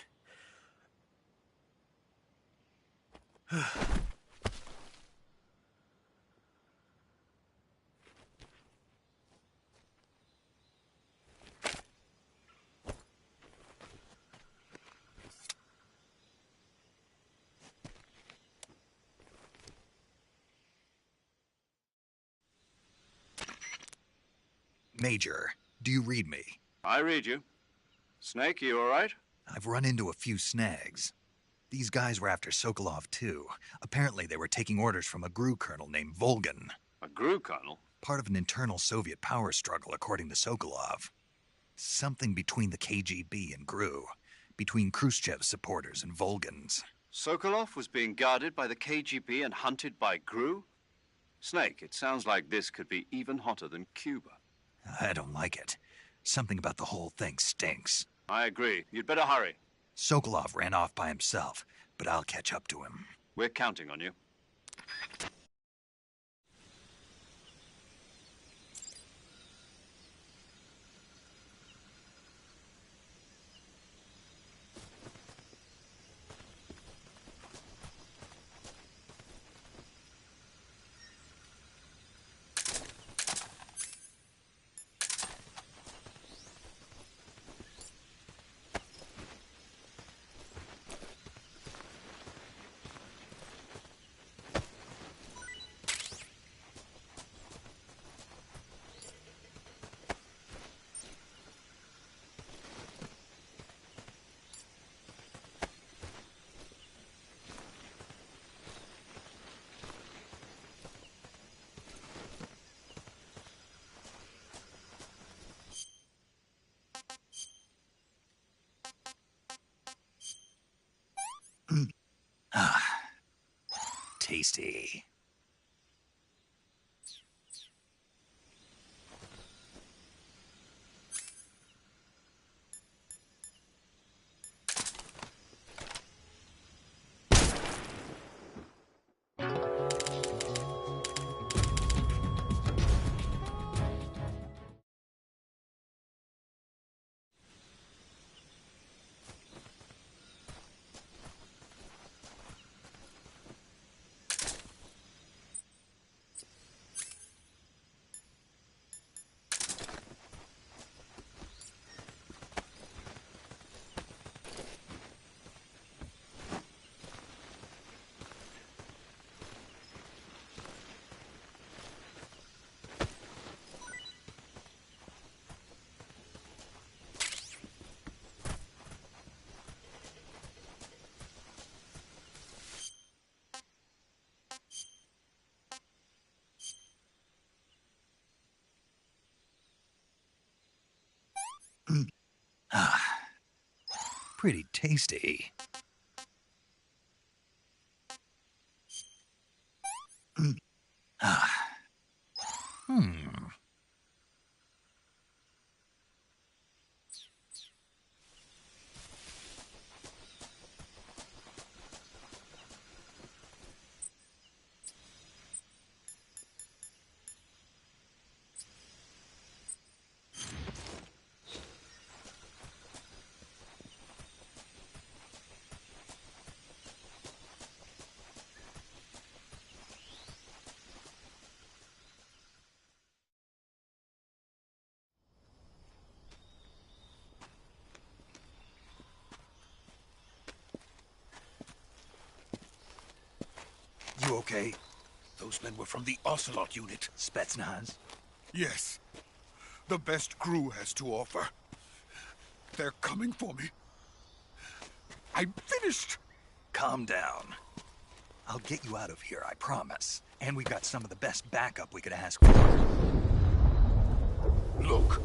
Major, do you read me? I read you. Snake, you all right? I've run into a few snags. These guys were after Sokolov, too. Apparently they were taking orders from a GRU colonel named Volgin. A GRU colonel? Part of an internal Soviet power struggle, according to Sokolov. Something between the KGB and GRU. Between Khrushchev's supporters and Volgin's. Sokolov was being guarded by the KGB and hunted by GRU? Snake, it sounds like this could be even hotter than Cuba. I don't like it. Something about the whole thing stinks. I agree. You'd better hurry. Sokolov ran off by himself, but I'll catch up to him. We're counting on you. Tasty. Pretty tasty. You okay? Those men were from the Ocelot unit. Spetsnaz? Yes. The best GRU has to offer. They're coming for me. I'm finished. Calm down. I'll get you out of here, I promise. And we've got some of the best backup we could ask for. Look.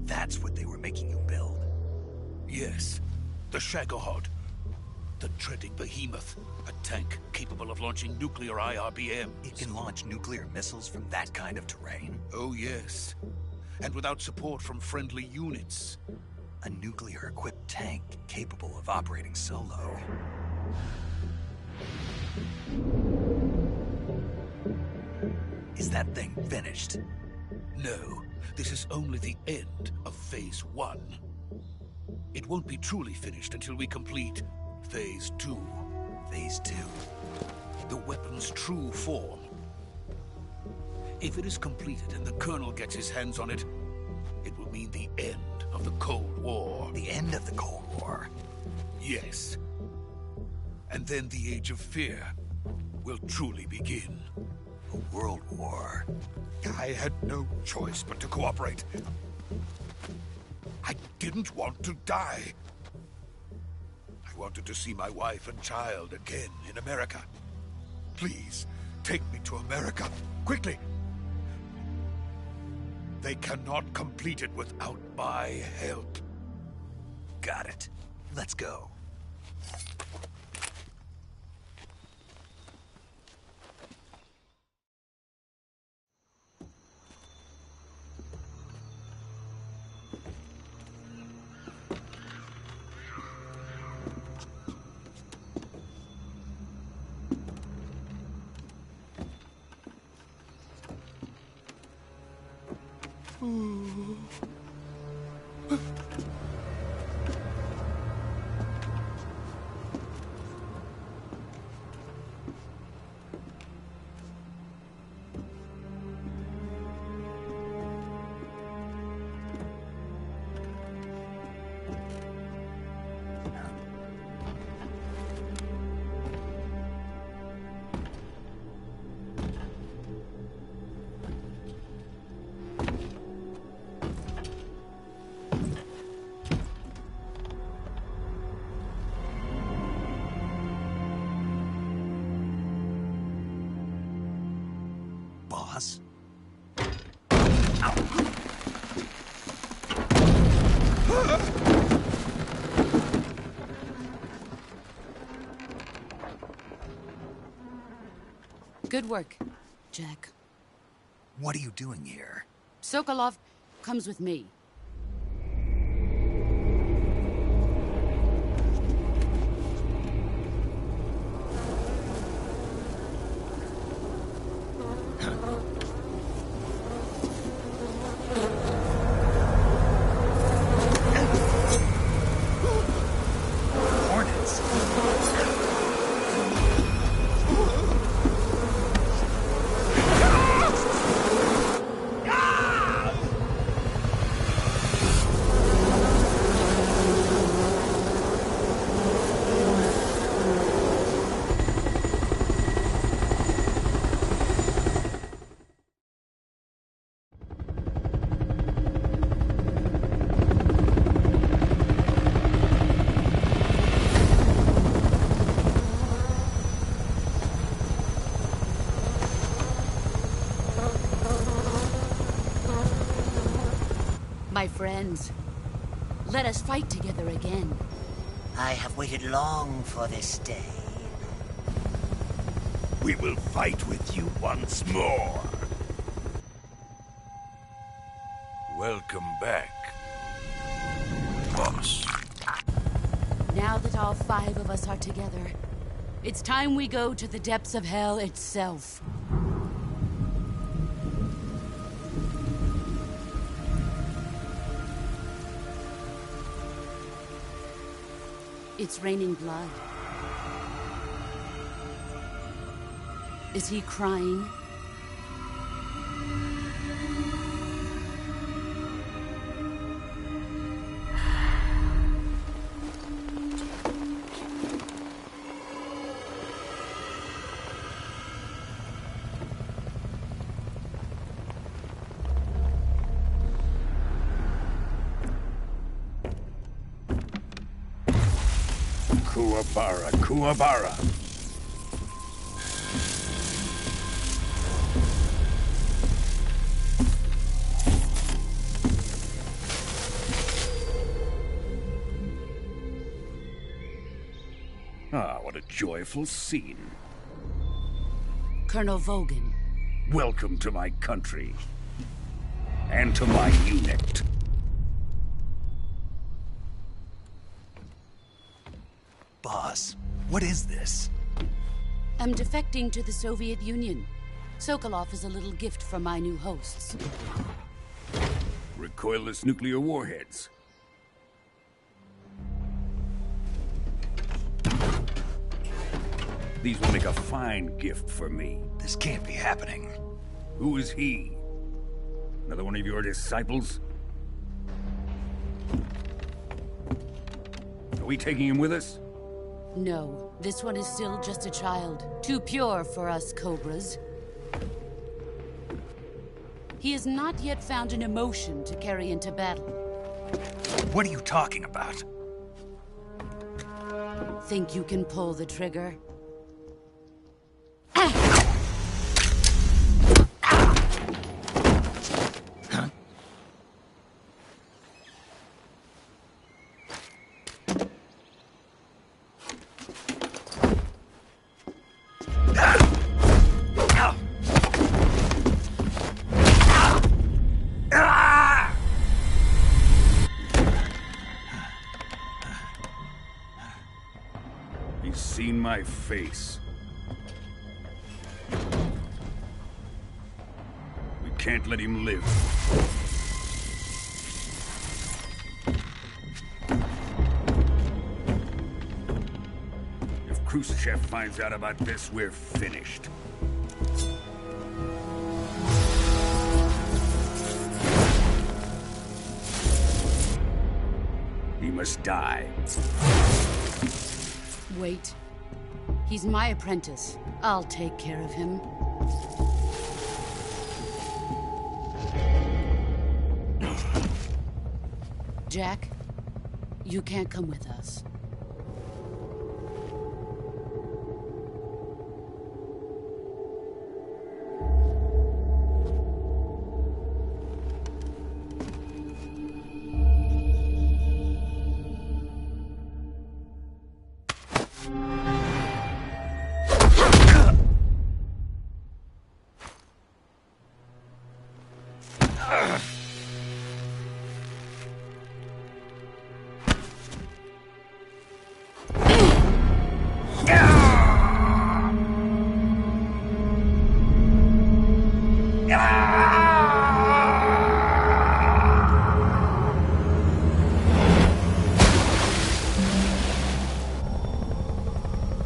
That's what they were making you build? Yes. The Shagohod. The treading behemoth. A tank capable of launching nuclear IRBMs. It can launch nuclear missiles from that kind of terrain? Oh, yes. And without support from friendly units. A nuclear-equipped tank capable of operating solo. Is that thing finished? No. This is only the end of Phase 1. It won't be truly finished until we complete Phase 2. Phase 2? The weapon's true form. If it is completed and the Colonel gets his hands on it, it will mean the end of the Cold War. The end of the Cold War? Yes. And then the Age of Fear will truly begin. A world war? I had no choice but to cooperate. I didn't want to die. I wanted to see my wife and child again in America. Please, take me to America, quickly. They cannot complete it without my help. Got it. Let's go. Boss? Good work, Jack. What are you doing here? Sokolov comes with me. My friends, let us fight together again. I have waited long for this day. We will fight with you once more. Welcome back, boss. Now that all 5 of us are together, it's time we go to the depths of hell itself. It's raining blood. Is he crying? Kuwabara, Kuwabara. Ah, what a joyful scene. Colonel Vogan. Welcome to my country. And to my unit. Boss, what is this? I'm defecting to the Soviet Union. Sokolov is a little gift from my new hosts. Recoilless nuclear warheads. These will make a fine gift for me. This can't be happening. Who is he? Another one of your disciples? Are we taking him with us? No, this one is still just a child. Too pure for us Cobras. He has not yet found an emotion to carry into battle. What are you talking about? Think you can pull the trigger? He's seen my face. We can't let him live. If Khrushchev finds out about this, we're finished. He must die. Wait. He's my apprentice. I'll take care of him. Jack, you can't come with us.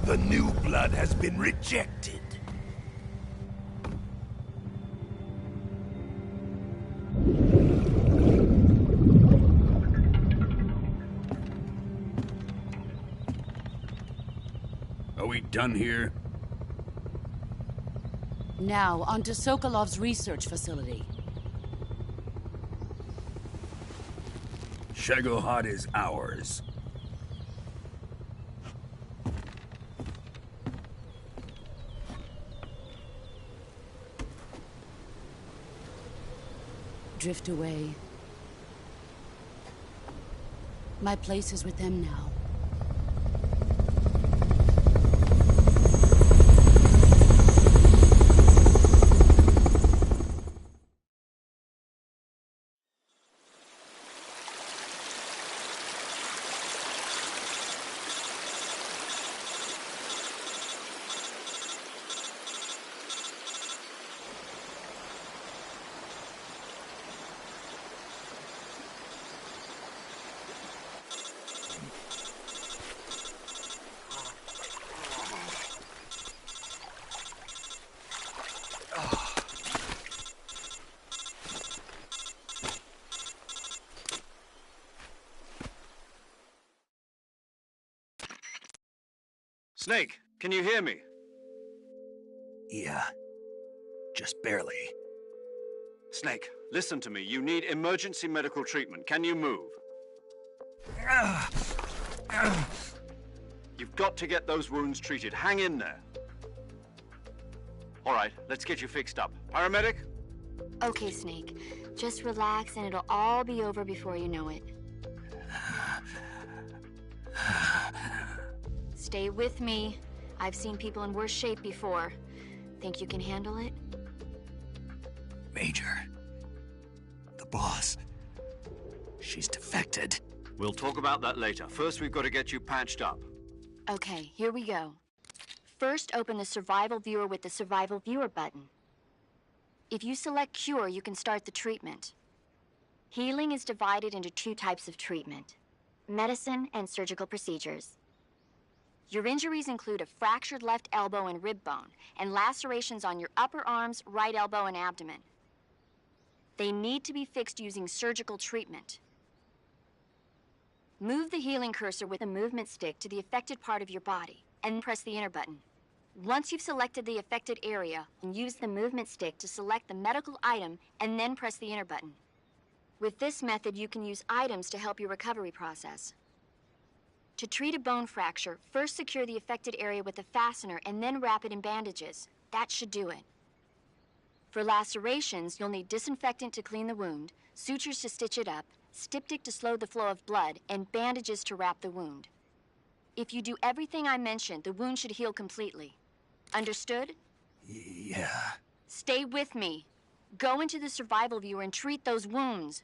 The new blood has been rejected. Are we done here? Now, onto Sokolov's research facility. Shagohod is ours. Drift away. My place is with them now. Snake, can you hear me? Yeah. Just barely. Snake, listen to me. You need emergency medical treatment. Can you move? You've got to get those wounds treated. Hang in there. All right, let's get you fixed up. Paramedic? Okay, Snake. Just relax and it'll all be over before you know it. Stay with me. I've seen people in worse shape before. Think you can handle it? Major. The boss. She's defected. We'll talk about that later. First, we've got to get you patched up. Okay, here we go. First, open the Survival Viewer with the Survival Viewer button. If you select Cure, you can start the treatment. Healing is divided into 2 types of treatment: medicine and surgical procedures. Your injuries include a fractured left elbow and rib bone, and lacerations on your upper arms, right elbow, and abdomen. They need to be fixed using surgical treatment. Move the healing cursor with a movement stick to the affected part of your body, and press the enter button. Once you've selected the affected area, use the movement stick to select the medical item, and then press the enter button. With this method, you can use items to help your recovery process. To treat a bone fracture, first secure the affected area with a fastener and then wrap it in bandages. That should do it. For lacerations, you'll need disinfectant to clean the wound, sutures to stitch it up, styptic to slow the flow of blood, and bandages to wrap the wound. If you do everything I mentioned, the wound should heal completely. Understood? Yeah. Stay with me. Go into the Survival Viewer and treat those wounds.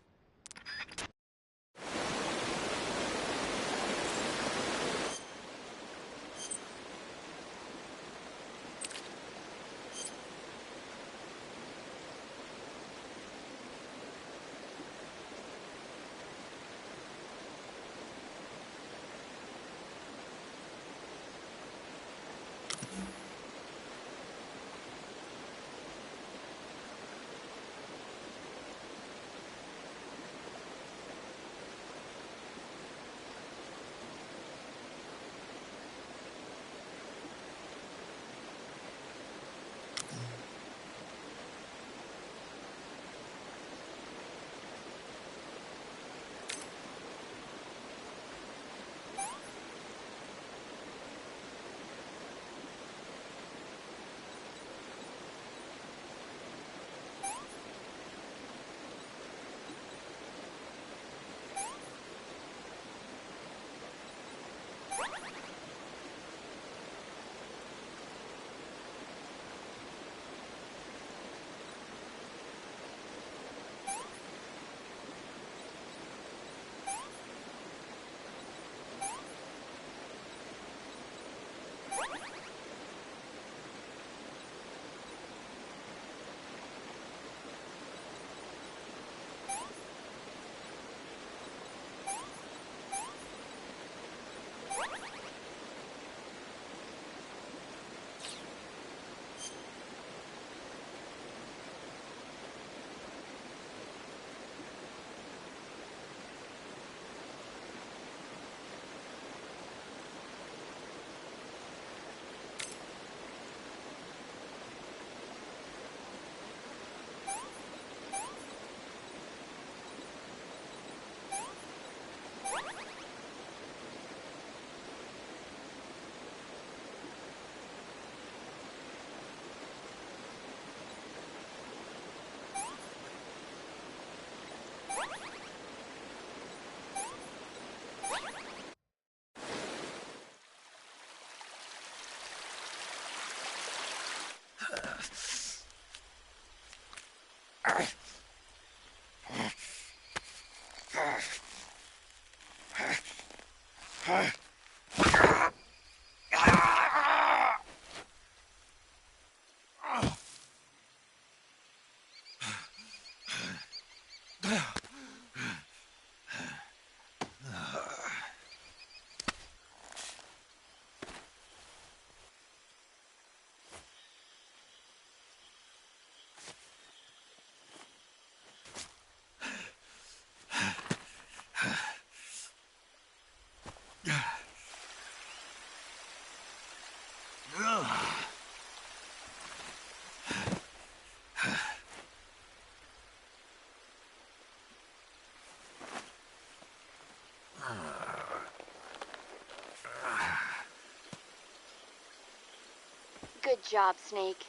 Good job, Snake.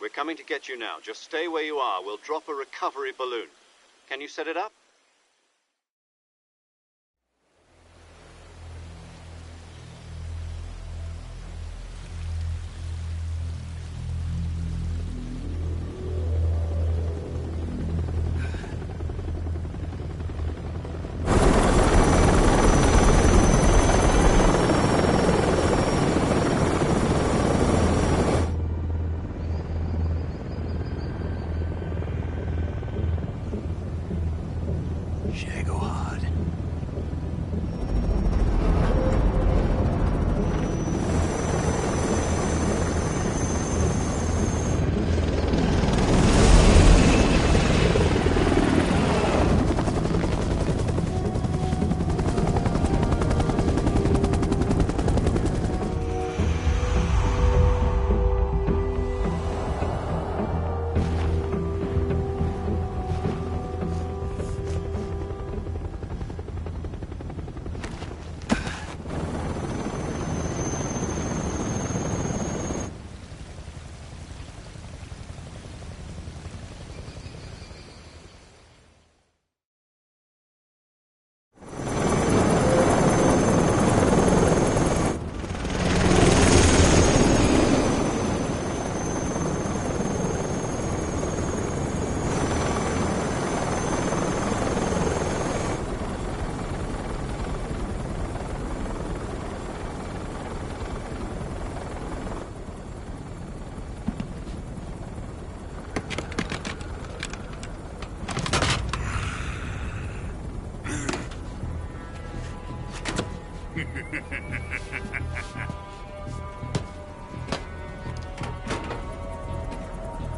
We're coming to get you now. Just stay where you are. We'll drop a recovery balloon. Can you set it up?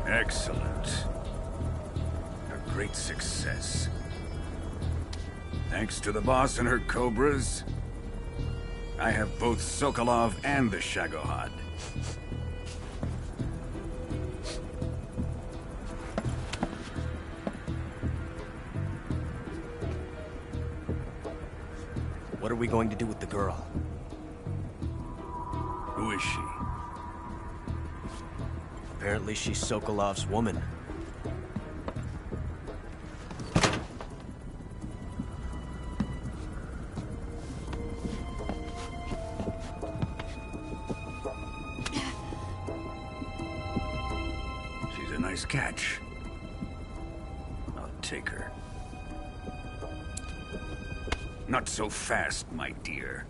Excellent. A great success. Thanks to the boss and her Cobras, I have both Sokolov and the Shagohod. What are we going to do with the girl? Who is she? Apparently she's Sokolov's woman. She's a nice catch. I'll take her. Not so fast, my dear.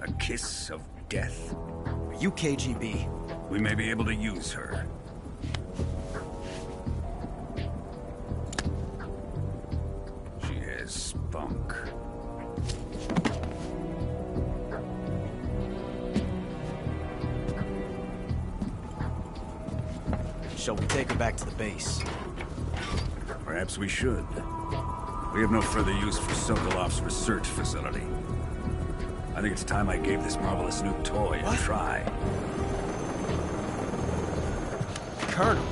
A kiss of death? Are you KGB? We may be able to use her. She has spunk. Shall we take her back to the base? Perhaps we should. We have no further use for Sokolov's research facility. I think it's time I gave this marvelous new toy a try. Colonel,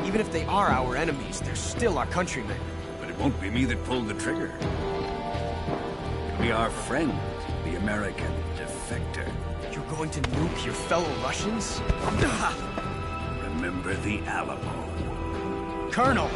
even if they are our enemies, they're still our countrymen. But it won't be me that pulled the trigger. It'll be our friend, the American defector. You're going to nuke your fellow Russians? Remember the Alamo. Colonel!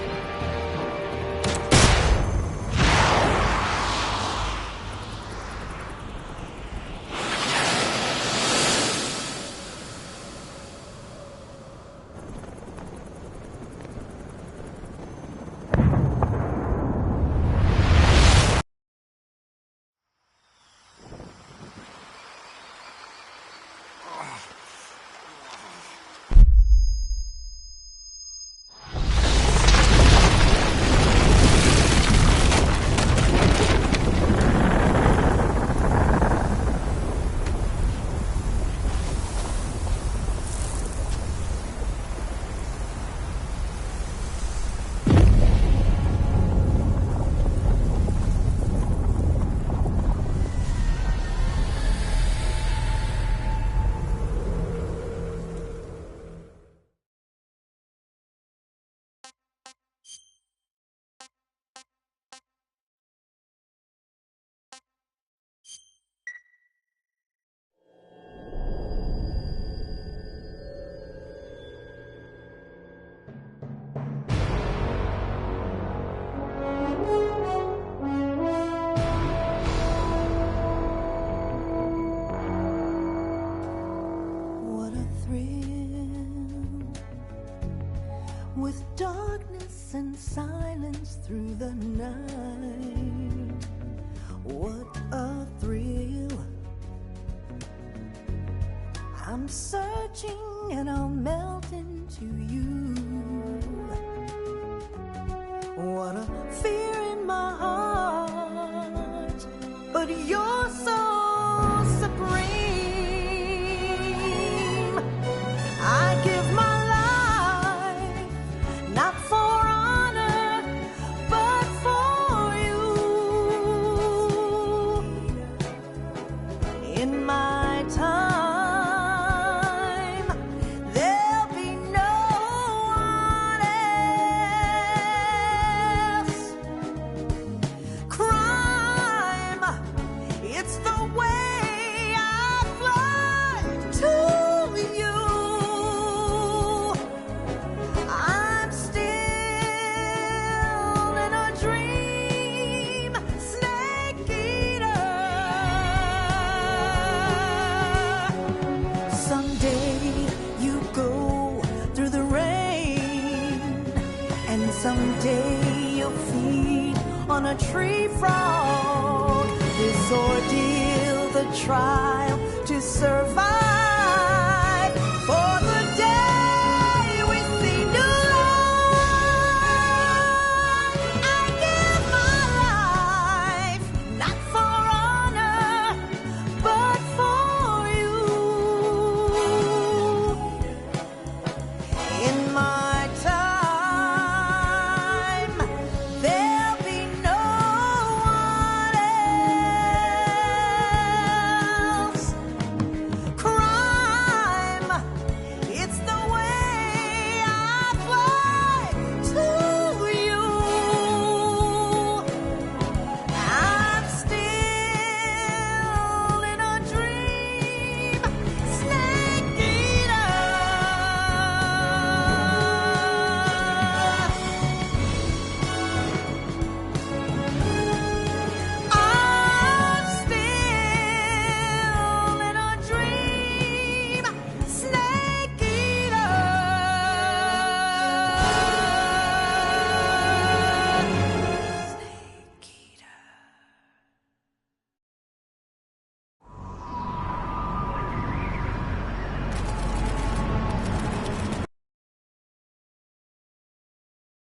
with darkness and silence through the night. What a thrill. I'm searching and I'll melt into you. What a fear in my heart, but you're so supreme. I give my life, not for honor, but for you. In my time, there'll be no one else. Crime, it's the way I fly to you. I'm still in a dream, snake eater. Someday you go through the rain, and someday you'll feed on a tree frog. This ordeal, the trial to survive.